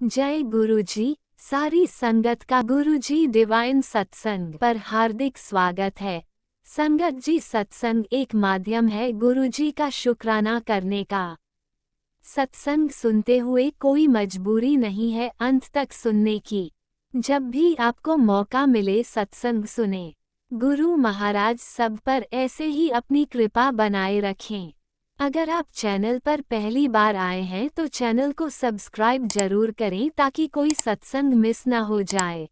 जय गुरुजी। सारी संगत का गुरुजी डिवाइन सत्संग पर हार्दिक स्वागत है। संगत जी, सत्संग एक माध्यम है गुरुजी का शुक्राना करने का। सत्संग सुनते हुए कोई मजबूरी नहीं है अंत तक सुनने की। जब भी आपको मौका मिले सत्संग सुने। गुरु महाराज सब पर ऐसे ही अपनी कृपा बनाए रखें। अगर आप चैनल पर पहली बार आए हैं तो चैनल को सब्सक्राइब जरूर करें ताकि कोई सत्संग मिस ना हो जाए।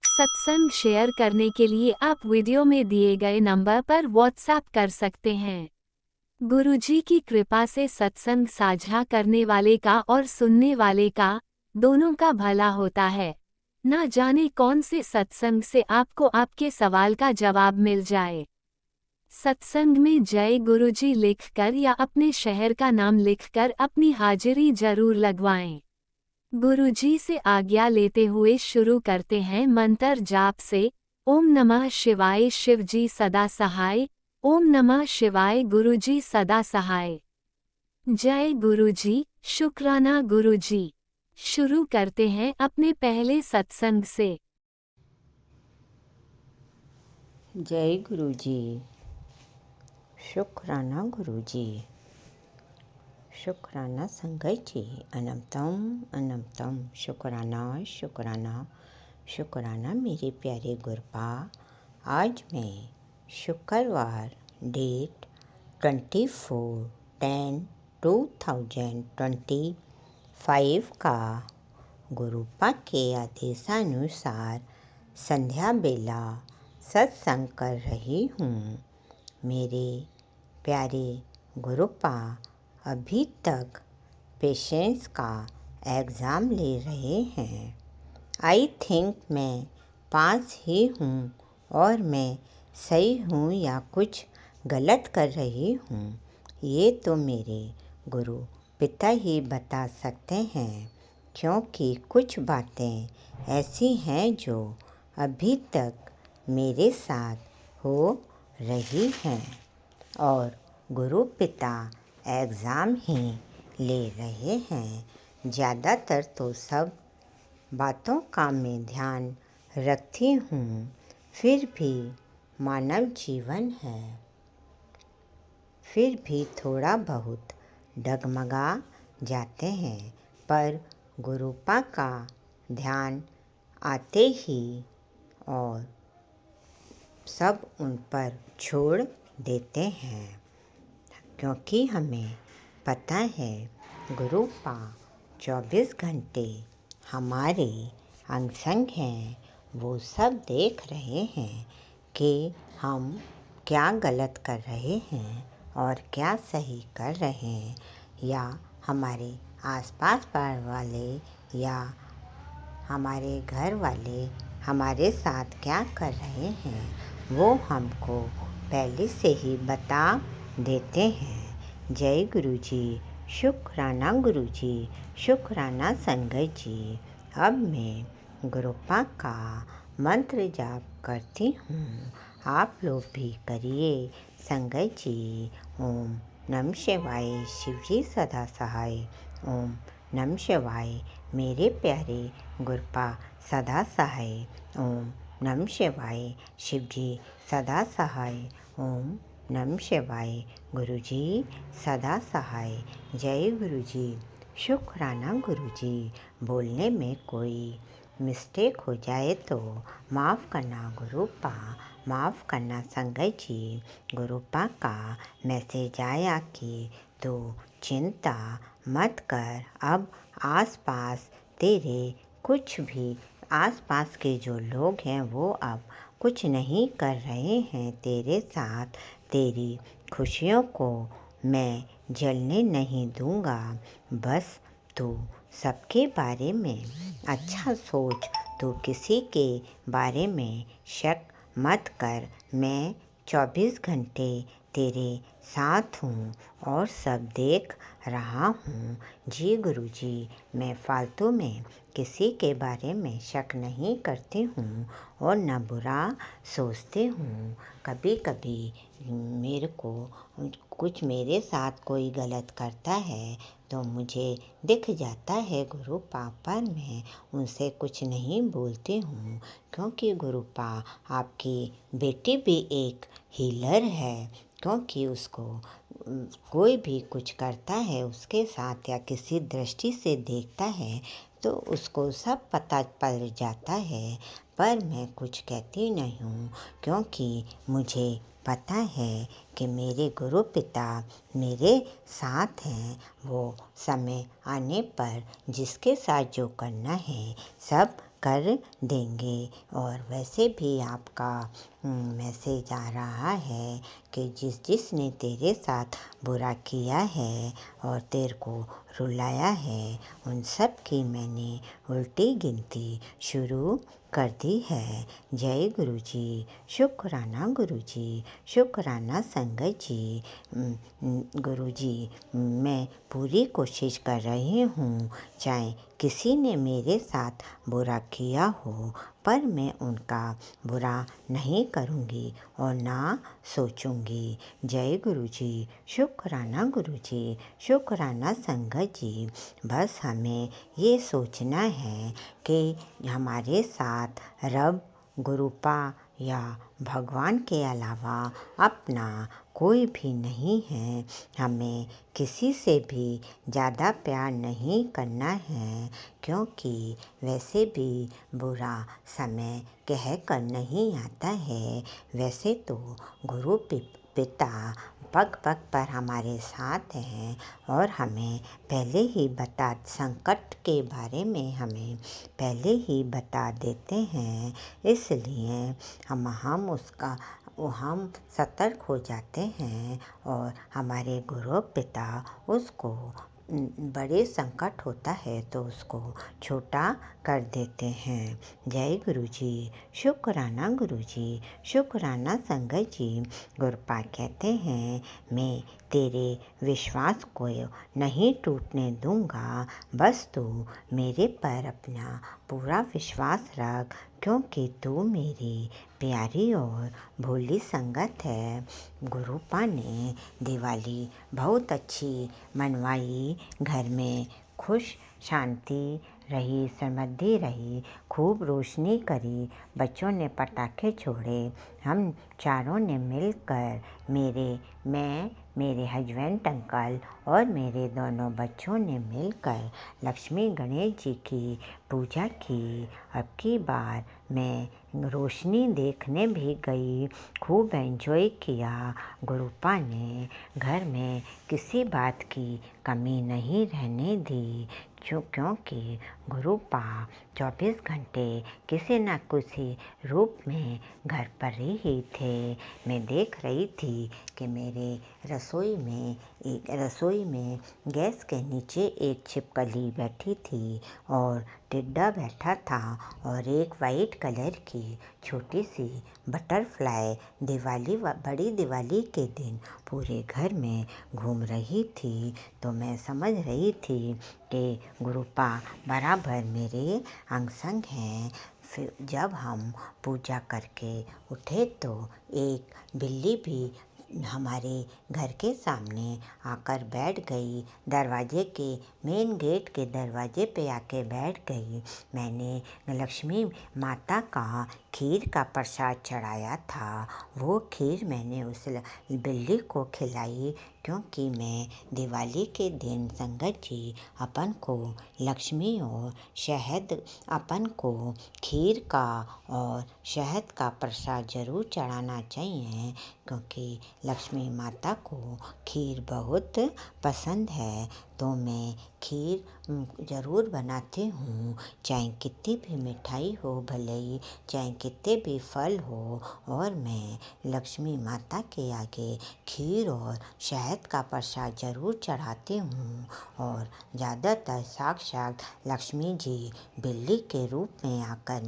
सत्संग शेयर करने के लिए आप वीडियो में दिए गए नंबर पर व्हाट्सएप कर सकते हैं। गुरुजी की कृपा से सत्संग साझा करने वाले का और सुनने वाले का, दोनों का भला होता है। ना जाने कौन से सत्संग से आपको आपके सवाल का जवाब मिल जाए। सत्संग में जय गुरुजी लिखकर या अपने शहर का नाम लिखकर अपनी हाजिरी जरूर लगवाएं। गुरुजी से आज्ञा लेते हुए शुरू करते हैं मंत्र जाप से। ओम नमः शिवाय शिवजी सदा सहाय। ओम नमः शिवाय गुरुजी सदा सहाय। जय गुरुजी, शुक्राना गुरुजी। शुरू करते हैं अपने पहले सत्संग से। जय गुरुजी, शुक्राना गुरुजी, शुक्राना संगत जी। अनंतम अनंतम शुक्राना शुक्राना शुक्राना मेरे प्यारे गुरपा। आज मैं शुक्रवार डेट 24/10/2025 का गुरुपा के आदेशानुसार संध्या बेला सत्संग कर रही हूँ। मेरे प्यारे गुरुपा अभी तक पेशेंस का एग्ज़ाम ले रहे हैं। आई थिंक मैं पास ही हूँ और मैं सही हूँ या कुछ गलत कर रही हूँ, ये तो मेरे गुरु पिता ही बता सकते हैं, क्योंकि कुछ बातें ऐसी हैं जो अभी तक मेरे साथ हो रही हैं और गुरु पिता एग्ज़ाम ही ले रहे हैं। ज़्यादातर तो सब बातों का मैं ध्यान रखती हूँ, फिर भी मानव जीवन है, फिर भी थोड़ा बहुत डगमगा जाते हैं। पर गुरुपा का ध्यान आते ही और सब उन पर छोड़ देते हैं, क्योंकि हमें पता है गुरुपा 24 घंटे हमारे अंग संग हैं। वो सब देख रहे हैं कि हम क्या गलत कर रहे हैं और क्या सही कर रहे हैं, या हमारे आसपास वाले या हमारे घर वाले हमारे साथ क्या कर रहे हैं, वो हमको पहले से ही बता देते हैं। जय गुरुजी, शुक्राना गुरुजी, शुक्राना संगत जी। अब मैं गुरुपा का मंत्र जाप करती हूँ, आप लोग भी करिए संगत जी। ओम नमः शिवाय शिवजी सदा सहाय। ओम नमः शिवाय मेरे प्यारे गुरुपा सदा सहाय। ओम नमः शिवाय शिवजी सदा सहाय। ओम नमः शिवाय गुरुजी सदा सहाय। जय गुरुजी, शुक्राना गुरुजी। बोलने में कोई मिस्टेक हो जाए तो माफ़ करना गुरुपा, माफ़ करना संगत जी। गुरुपा का मैसेज आया कि तो चिंता मत कर, अब आसपास तेरे कुछ भी आसपास के जो लोग हैं वो अब कुछ नहीं कर रहे हैं तेरे साथ। तेरी खुशियों को मैं जलने नहीं दूंगा। बस तू सबके बारे में अच्छा सोच, तू किसी के बारे में शक मत कर। मैं 24 घंटे तेरे साथ हूँ और सब देख रहा हूँ। जी गुरुजी, मैं फालतू में किसी के बारे में शक नहीं करती हूँ और न बुरा सोचती हूँ। कभी कभी मेरे को कुछ मेरे साथ कोई गलत करता है तो मुझे दिख जाता है गुरुपा, पर मैं उनसे कुछ नहीं बोलती हूँ, क्योंकि गुरुपा आपकी बेटी भी एक हीलर है। क्योंकि उसको कोई भी कुछ करता है उसके साथ या किसी दृष्टि से देखता है तो उसको सब पता पड़ जाता है, पर मैं कुछ कहती नहीं हूँ, क्योंकि मुझे पता है कि मेरे गुरु पिता मेरे साथ हैं। वो समय आने पर जिसके साथ जो करना है सब कर देंगे। और वैसे भी आपका मैसेज आ रहा है कि जिसने तेरे साथ बुरा किया है और तेरे को रुलाया है, उन सब की मैंने उल्टी गिनती शुरू कर दी है। जय गुरु जी, शुक्राना गुरु जी, शुक्राना संगत जी। गुरु जी, मैं पूरी कोशिश कर रही हूँ, चाहे किसी ने मेरे साथ बुरा किया हो, पर मैं उनका बुरा नहीं करूँगी और ना सोचूंगी। जय गुरु जी, शुक्राना गुरु जी, शुक्राना संगत जी। बस हमें ये सोचना है कि हमारे साथ रब, गुरुपा या भगवान के अलावा अपना कोई भी नहीं है। हमें किसी से भी ज़्यादा प्यार नहीं करना है, क्योंकि वैसे भी बुरा समय कह कर नहीं आता है। वैसे तो गुरु पिता पग पग पर हमारे साथ हैं और हमें पहले ही संकट के बारे में हमें पहले ही बता देते हैं, इसलिए हम सतर्क हो जाते हैं और हमारे गुरु पिता उसको बड़े संकट होता है तो उसको छोटा कर देते हैं। जय गुरु जी, शुक्राना गुरु जी, शुक्राना संगत जी। गुरुपा कहते हैं, मैं तेरे विश्वास को नहीं टूटने दूंगा, बस तू मेरे पर अपना पूरा विश्वास रख, क्योंकि तू मेरी प्यारी और भोली संगत है। गुरुपा ने दिवाली बहुत अच्छी मनवाई, घर में खुश शांति रही, समृद्धि रही, खूब रोशनी करी, बच्चों ने पटाखे छोड़े, हम चारों ने मिलकर मेरे हस्बैंड अंकल और मेरे दोनों बच्चों ने मिलकर लक्ष्मी गणेश जी की पूजा की। अब की बार मैं रोशनी देखने भी गई, खूब एंजॉय किया। गुरुपा ने घर में किसी बात की कमी नहीं रहने दी, क्योंकि गुरुपा 24 घंटे किसी न किसी रूप में घर पर ही थे। मैं देख रही थी कि मेरे रसोई में गैस के नीचे एक छिपकली बैठी थी और टिड्डा बैठा था और एक वाइट कलर की छोटी सी बटरफ्लाई बड़ी दिवाली के दिन पूरे घर में घूम रही थी। तो मैं समझ रही थी कि गुरुपा बराबर मेरे अंग संग हैं। फिर जब हम पूजा करके उठे तो एक बिल्ली भी हमारे घर के सामने आकर बैठ गई, मेन गेट के दरवाजे पे आके बैठ गई। मैंने लक्ष्मी माता का खीर का प्रसाद चढ़ाया था, वो खीर मैंने उस बिल्ली को खिलाई, क्योंकि मैं दिवाली के दिन संगत जी अपन को लक्ष्मी और अपन को खीर का और शहद का प्रसाद ज़रूर चढ़ाना चाहिए, क्योंकि लक्ष्मी माता को खीर बहुत पसंद है। तो मैं खीर ज़रूर बनाती हूँ, चाहे कितनी भी मिठाई हो, भले ही चाहे कितने भी फल हो, और मैं लक्ष्मी माता के आगे खीर और शहद का प्रसाद ज़रूर चढ़ाती हूँ। और ज़्यादातर साक्षात लक्ष्मी जी बिल्ली के रूप में आकर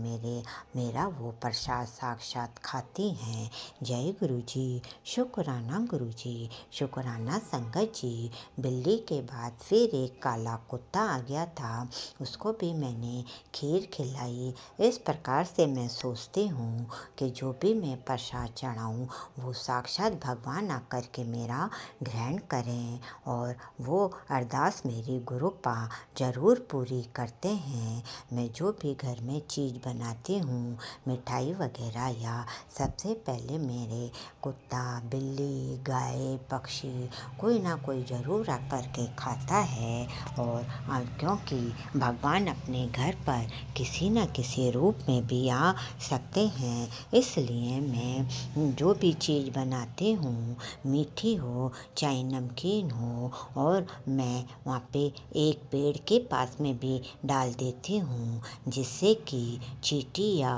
मेरा वो प्रसाद साक्षात खाती हैं। जय गुरु जी, शुक्राना गुरु जी, शुक्राना संगत जी। बिल्ली के बाद फिर एक काला कुत्ता आ गया था, उसको भी मैंने खीर खिलाई। इस प्रकार से मैं सोचती हूँ कि जो भी मैं प्रसाद चढ़ाऊँ वो साक्षात भगवान आकर के मेरा ग्रहण करें, और वो अरदास मेरी गुरुपा ज़रूर पूरी करते हैं। मैं जो भी घर में चीज़ बनाती हूँ, मिठाई वगैरह, या सबसे पहले मेरे कुत्ता, बिल्ली, गाय, पक्षी कोई ना कोई ज़रूर आकर के खाता है। और क्योंकि भगवान अपने घर पर किसी न किसी रूप में भी आ सकते हैं, इसलिए मैं जो भी चीज़ बनाती हूँ, मीठी हो चाहे नमकीन हो, और मैं वहाँ पे एक पेड़ के पास में भी डाल देती हूँ, जिससे कि चींटी या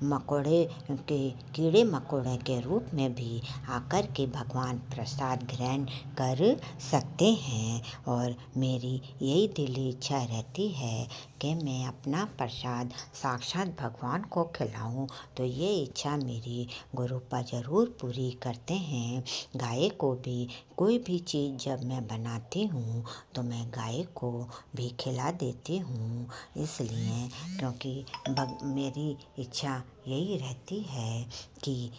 मकोड़े के कीड़े मकोड़े के रूप में भी आकर के भगवान प्रसाद ग्रहण कर सकते हैं। और मेरी यही दिली इच्छा रहती है कि मैं अपना प्रसाद साक्षात भगवान को खिलाऊं, तो ये इच्छा मेरी गुरुपा ज़रूर पूरी करते हैं। गाय को भी कोई भी चीज़ जब मैं बनाती हूँ तो मैं गाय को भी खिला देती हूँ, इसलिए क्योंकि मेरी इच्छा यही रहती है कि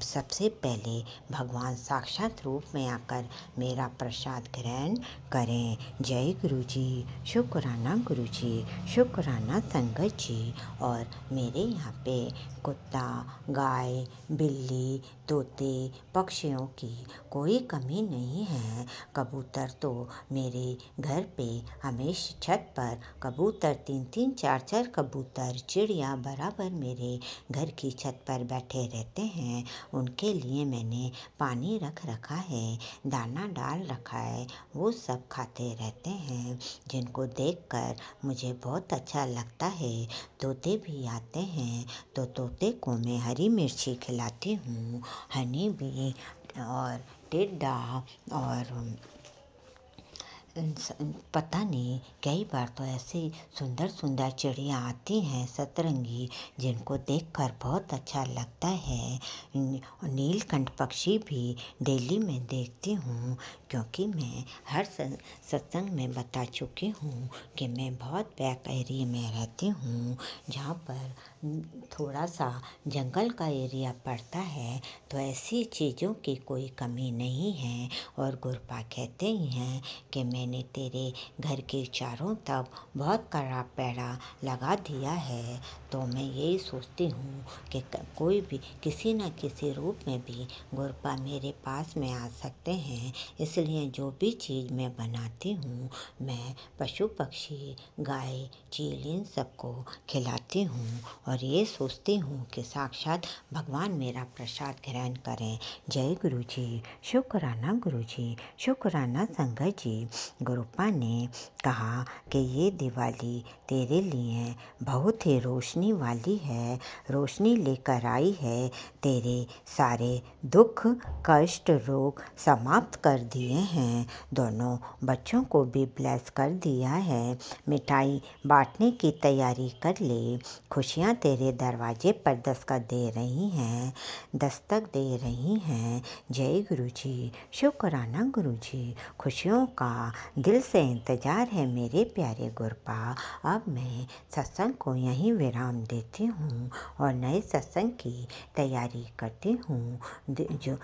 सबसे पहले भगवान साक्षात रूप में आकर मेरा प्रसाद ग्रहण करें। जय गुरु जी, शुक्राना गुरु जी, शुक्राना संगत जी। और मेरे यहाँ पे कुत्ता, गाय, बिल्ली, तोते, पक्षियों की कोई कमी नहीं है। कबूतर तो मेरे घर पे हमेशा छत पर कबूतर 3-3, 4-4 कबूतर, चिड़िया बराबर मेरे घर की छत पर बैठे रहते हैं। उनके लिए मैंने पानी रख रखा है, दाना डाल रखा है, वो सब खाते रहते हैं, जिनको देखकर मुझे बहुत अच्छा लगता है। तोते भी आते हैं तो तोते को मैं हरी मिर्ची खिलाती हूँ, हनी भी, और टिड्डा, और पता नहीं कई बार तो ऐसे सुंदर सुंदर चिड़िया आती हैं सतरंगी, जिनको देखकर बहुत अच्छा लगता है। नीलकंठ पक्षी भी डेली मैं देखती हूँ, क्योंकि मैं हर सत्संग में बता चुकी हूँ कि मैं बहुत बैक एरिया में रहती हूँ, जहाँ पर थोड़ा सा जंगल का एरिया पड़ता है, तो ऐसी चीज़ों की कोई कमी नहीं है। और गुरुपा कहते ही हैं कि मैंने तेरे घर के चारों तरफ बहुत कड़ा पैड़ा लगा दिया है, तो मैं यही सोचती हूँ कि कोई भी किसी न किसी रूप में भी गुरुपा मेरे पास में आ सकते हैं, इसलिए जो भी चीज़ मैं बनाती हूँ मैं पशु पक्षी, गाय, चील, इन सबको खिलाती हूँ, और ये सोचती हूँ कि साक्षात भगवान मेरा प्रसाद ग्रहण करें। जय गुरु जी, शुक्राना गुरु जी, शुक्राना संगत जी। गुरुपा ने कहा कि ये दिवाली तेरे लिए बहुत ही रोशनी वाली है, रोशनी लेकर आई है, तेरे सारे दुख, कष्ट, रोग समाप्त कर दिए हैं, दोनों बच्चों को भी ब्लेस कर दिया है। मिठाई बांटने की तैयारी कर ले, खुशियाँ तेरे दरवाजे पर दस्तक दे रही हैं, दस्तक दे रही हैं। जय गुरु जी, शुक्राना गुरु जी, खुशियों का दिल से इंतज़ार है मेरे प्यारे गुरुपा। अब मैं सत्संग को यहीं विराम देती हूँ और नए सत्संग की तैयारी करती हूँ। जो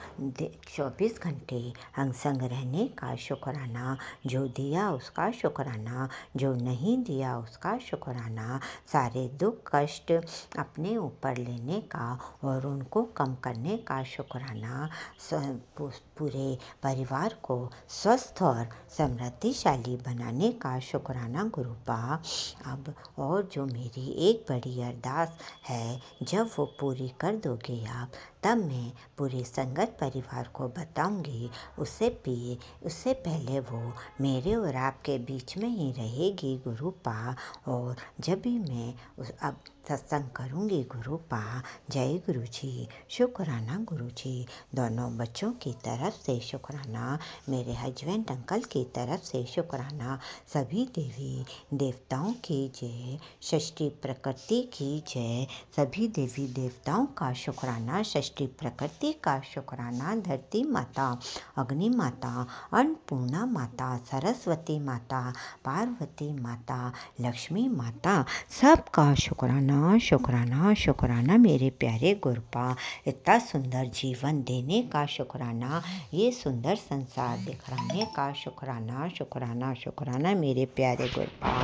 24 घंटे हम संग रहने का शुक्राना, जो दिया उसका शुक्राना, जो नहीं दिया उसका शुक्राना, सारे दुख कष्ट अपने ऊपर लेने का और उनको कम करने का शुक्राना, पूरे परिवार को स्वस्थ और समृद्धिशाली बनाने का शुक्राना गुरुपा। अब और जो मेरी एक बड़ी अरदास है, जब वो पूरी कर दोगे आप, तब मैं पूरे संगत परिवार को बताऊंगी। उससे पहले वो मेरे और आपके बीच में ही रहेगी गुरुपा। और जब भी मैं अब सत्संग करूंगी गुरुपा। जय गुरु जी, शुक्राना गुरु जी, दोनों बच्चों की तरफ से शुक्राना, मेरे हस्बैंड अंकल की तरफ से शुक्राना, सभी देवी देवताओं की जय, षष्ठी प्रकृति की जय, सभी देवी देवताओं का शुक्राना, षष्ठी सृष्टि प्रकृति का शुक्राना, धरती माता, अग्नि माता, अन्नपूर्णा माता, सरस्वती माता, पार्वती माता, लक्ष्मी माता, सबका शुक्राना शुक्राना शुक्राना मेरे प्यारे गुरुपा। इतना सुंदर जीवन देने का शुक्राना, ये सुंदर संसार दिखाने का शुक्राना शुक्राना शुक्राना मेरे प्यारे गुरुपा।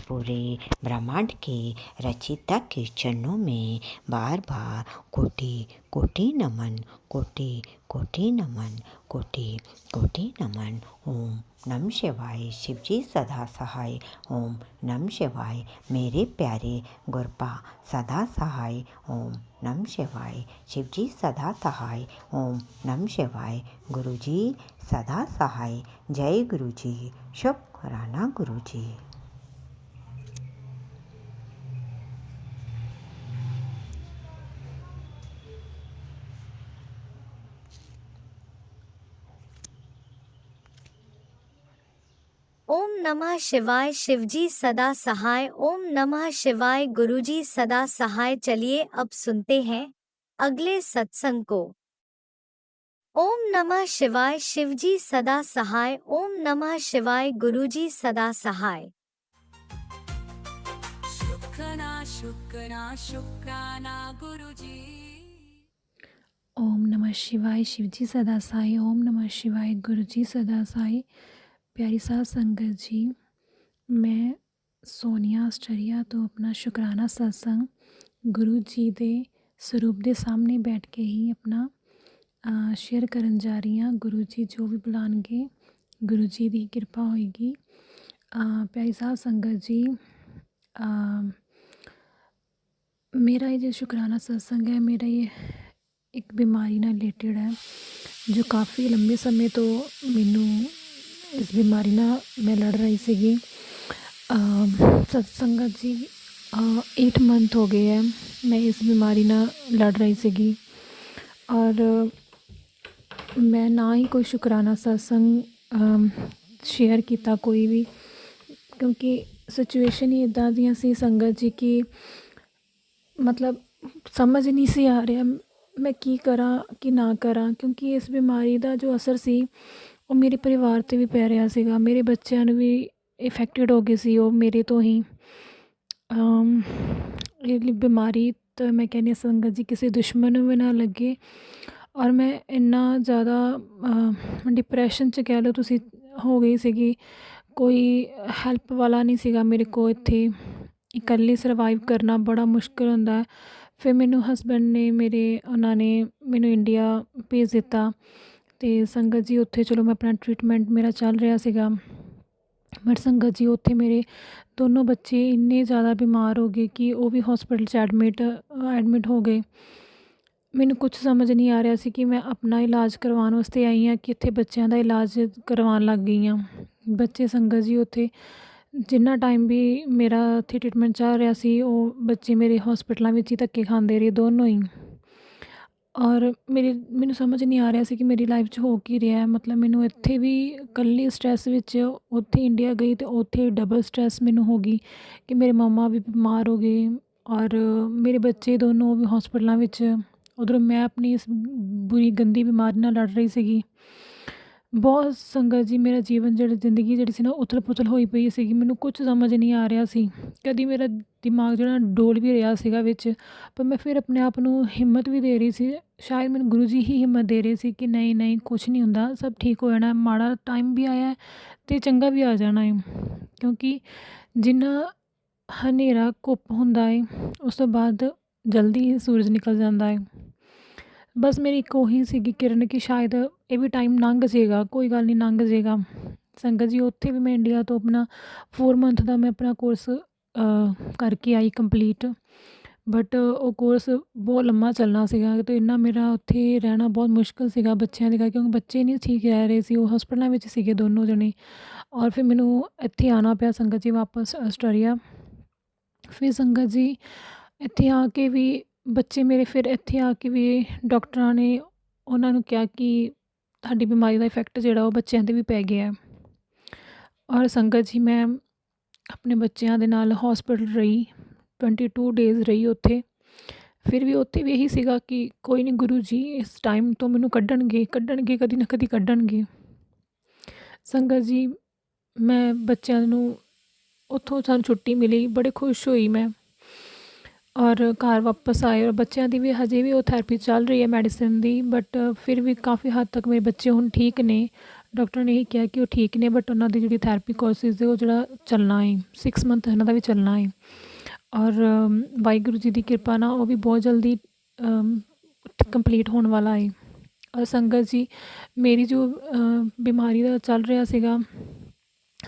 पूरे ब्रह्मांड के रचिता के चरणों में बार बार कोटि कोटि नमन, कोटि कोटि नमन, कोटि कोटि नमन। ओम नमः शिवाय। शिवजी सदा सहाय। ओम नमः शिवाय। मेरे प्यारे गुरुपा सदा सहाय। ओम नमः शिवाय। शिवजी सदा सहाय। ओम नमः शिवाय। गुरुजी सदा सहाय। जय गुरुजी। शुक्राना गुरुजी। ओम नमः शिवाय। शिवजी सदा सहाय। ओम नमः शिवाय। गुरुजी सदा सहाय। चलिए अब सुनते हैं अगले सत्संग को। ओम नमः शिवाय। शिवजी सदा सहाय। ओम नमः शिवाय। गुरुजी सदा सहाय। शुक्राना गुरुजी। ओम नमः शिवाय। शिवजी सदा साई। ओम नमः शिवाय। गुरुजी सदा साई। प्यारी साध संगत जी, मैं सोनिया आस्ट्रेलिया तो अपना शुक्राना सत्संग गुरु जी दे ਸਰੂਪ ਦੇ ਸਾਹਮਣੇ ਬੈਠ ਕੇ ਹੀ ਆਪਣਾ ਸ਼ੇਅਰ ਕਰਨ ਜਾ ਰਹੀ ਹਾਂ। ਗੁਰੂ ਜੀ ਜੋ ਵੀ ਬੁਲਾਣਗੇ ਗੁਰੂ ਜੀ ਦੀ ਕਿਰਪਾ ਹੋਏਗੀ। ਪਿਆਰੀ ਸਾਧ ਸੰਗਤ ਜੀ, मेरा ये जो शुक्राना सत्संग है, मेरा ये एक बीमारी ਨਾਲ ਰਿਲੇਟਡ ਹੈ ਜੋ ਕਾਫੀ ਲੰਬੇ ਸਮੇਂ ਤੋਂ ਮੈਨੂੰ ਇਸ ਬਿਮਾਰੀ ਨਾਲ ਮੈਂ ਲੜ ਰਹੀ ਸੀਗੀ। सत्संगत जी 8 मंथ हो गए हैं मैं इस बीमारी ਨਾਲ लड़ रही ਸੀਗੀ और मैं ना ही कोई शुक्राना सत्संग शेयर किया कोई भी, क्योंकि सिचुएशन ही इदां ਦੀਆਂ ਸੀ संगत जी कि मतलब समझ नहीं सी आ रहा मैं की करा कि ना करा, क्योंकि इस बीमारी का जो असर सी वो मेरे परिवार ते भी पै रहा सीगा। मेरे बच्चों ने भी इफेक्टेड हो गए सी वो मेरे तो ही। ये बीमारी तो मैं कहनी संगत जी किसी दुश्मन भी ना लगे और मैं इन्ना ज़्यादा डिप्रैशन च कह लो तुसी हो गई सीगी। कोई हैल्प वाला नहीं सीगा मेरे को इत्थे, इकल्ली सर्वाइव करना बड़ा मुश्किल होंदा है। फिर मैनू हसबैंड ने मेरे उन्होंने मैनू इंडिया भेज दिता तो संगत जी उत्थे चलो मैं अपना ट्रीटमेंट मेरा चल रहा सीगा, बट संगत जी उत्थे मेरे दोनों बच्चे इन्ने ज़्यादा बीमार हो गए कि वो भी हॉस्पिटल च एडमिट हो गए। मैनू कुछ समझ नहीं आ रहा सी कि मैं अपना इलाज करवाने वास्ते आई हाँ कि इत्थे बच्चों का इलाज करवान लग गई हाँ। बच्चे संगत जी उत्थे जिन्ना टाइम भी मेरा उत्थे ट्रीटमेंट चल रहा सी वो बच्चे मेरे हॉस्पिटलों में ही धक्के खाते रहे दोनों ही। और मैनू समझ नहीं आ रहा सी कि मेरी लाइफ च हो की रहा है। मतलब मैनू इत्थे भी कल्ली स्ट्रैस विच, उत्थे इंडिया गई तो उत्थे डबल स्ट्रैस मैनू हो गई कि मेरे मामा भी बीमार हो गए और मेरे बच्चे दोनों भी हॉस्पिटलों में, उधरों मैं अपनी इस बुरी गंदी बीमारी नाल लड़ रही सीगी। बहुत संगत जी मेरा जीवन जिंदगी जी सी ना उथल पुथल होई पई सीगी। मैनू कुछ समझ नहीं आ रहा सी, कभी मेरा दिमाग जो डोल भी रहा सीगा विच, पर मैं फिर अपने आप नू हिम्मत भी दे रही सी। शायद मैनू गुरु जी ही हिम्मत दे रहे सी कि नहीं नहीं कुछ नहीं हुंदा, सब ठीक हो जाना, माड़ा टाइम भी आया तो चंगा भी आ जाना है। क्योंकि जिन्ना हनेरा घुप हुंदा है उस तो बाद जल्दी ही सूरज निकल जाता है। बस मेरी एक ਉਹੀ ਸੀਗੀ किरण कि शायद ये भी टाइम लंघ जाएगा, कोई गल नहीं लंघ जाएगा। संगत जी उत्थे भी मैं इंडिया तो अपना 4 मंथ का मैं अपना कोर्स करके आई कंप्लीट, बट वो कोर्स बहुत लम्मा चलना सीगा तो इन्ना मेरा उत्थे रहना बहुत मुश्किल सीगा बच्चों के करके, क्योंकि बच्चे नहीं ठीक रह रहे सी, वो हॉस्पिटलों में सीगे दोनों जने। और फिर मैनू इत्थे आना पिया संगत जी वापस आस्ट्रेलिया। फिर संगत जी इत्थे आके भी बच्चे मेरे फिर इत्थे आके भी डॉक्टरां ने उन्होंने कहा कि तुहाडी बीमारी का इफेक्ट जिहड़ा वो बच्चों ते भी पै गया है। और संगत जी मैं अपने बच्चों दे नाल हॉस्पिटल रही 22 डेज़ रही उत्थे। ਫਿਰ ਵੀ ਉੱਥੇ ਵੀ ਇਹੀ ਸੀਗਾ ਕਿ ਕੋਈ ਨਹੀਂ, ਗੁਰੂ ਜੀ ਇਸ ਟਾਈਮ ਤੋਂ ਮੈਨੂੰ ਕੱਢਣਗੇ, ਕਦੀ ਨਾ ਕਦੀ ਕੱਢਣਗੇ। ਸੰਗਤ ਜੀ, ਮੈਂ ਬੱਚਿਆਂ ਨੂੰ ਉੱਥੋਂ ਸਾਨੂੰ ਛੁੱਟੀ ਮਿਲੀ, ਬੜੇ ਖੁਸ਼ ਹੋਈ ਮੈਂ, ਔਰ ਘਰ ਵਾਪਸ ਆਏ। ਔਰ ਬੱਚਿਆਂ ਦੀ ਵੀ ਹਜੇ ਵੀ ਉਹ ਥੈਰੇਪੀ ਚੱਲ ਰਹੀ ਹੈ ਮੈਡੀਸਿਨ ਦੀ, ਬਟ ਫਿਰ ਵੀ ਕਾਫੀ ਹੱਦ ਤੱਕ ਮੇਰੇ ਬੱਚੇ ਹੁਣ ਠੀਕ ਨੇ। ਡਾਕਟਰ ਨੇ ਇਹੀ ਕਿਹਾ ਕਿ ਉਹ ਠੀਕ ਨੇ, ਬਟ ਉਹਨਾਂ ਦੀ ਜਿਹੜੀ ਥੈਰੇਪੀ ਕੋਰਸਿਸ ਹੈ ਉਹ ਜਿਹੜਾ ਚੱਲਣਾ ਹੈ 6 ਮੰਥ ਇਹਨਾਂ ਦਾ ਵੀ ਚੱਲਣਾ ਹੈ। ਔਰ ਵਾਹਿਗੁਰੂ ਜੀ ਦੀ ਕਿਰਪਾ ਨਾਲ ਉਹ ਵੀ ਬਹੁਤ ਜਲਦੀ ਕੰਪਲੀਟ ਹੋਣ ਵਾਲਾ ਹੈ। ਔਰ ਸੰਗਤ ਜੀ, ਮੇਰੀ ਜੋ ਬਿਮਾਰੀ ਦਾ ਚੱਲ ਰਿਹਾ ਸੀਗਾ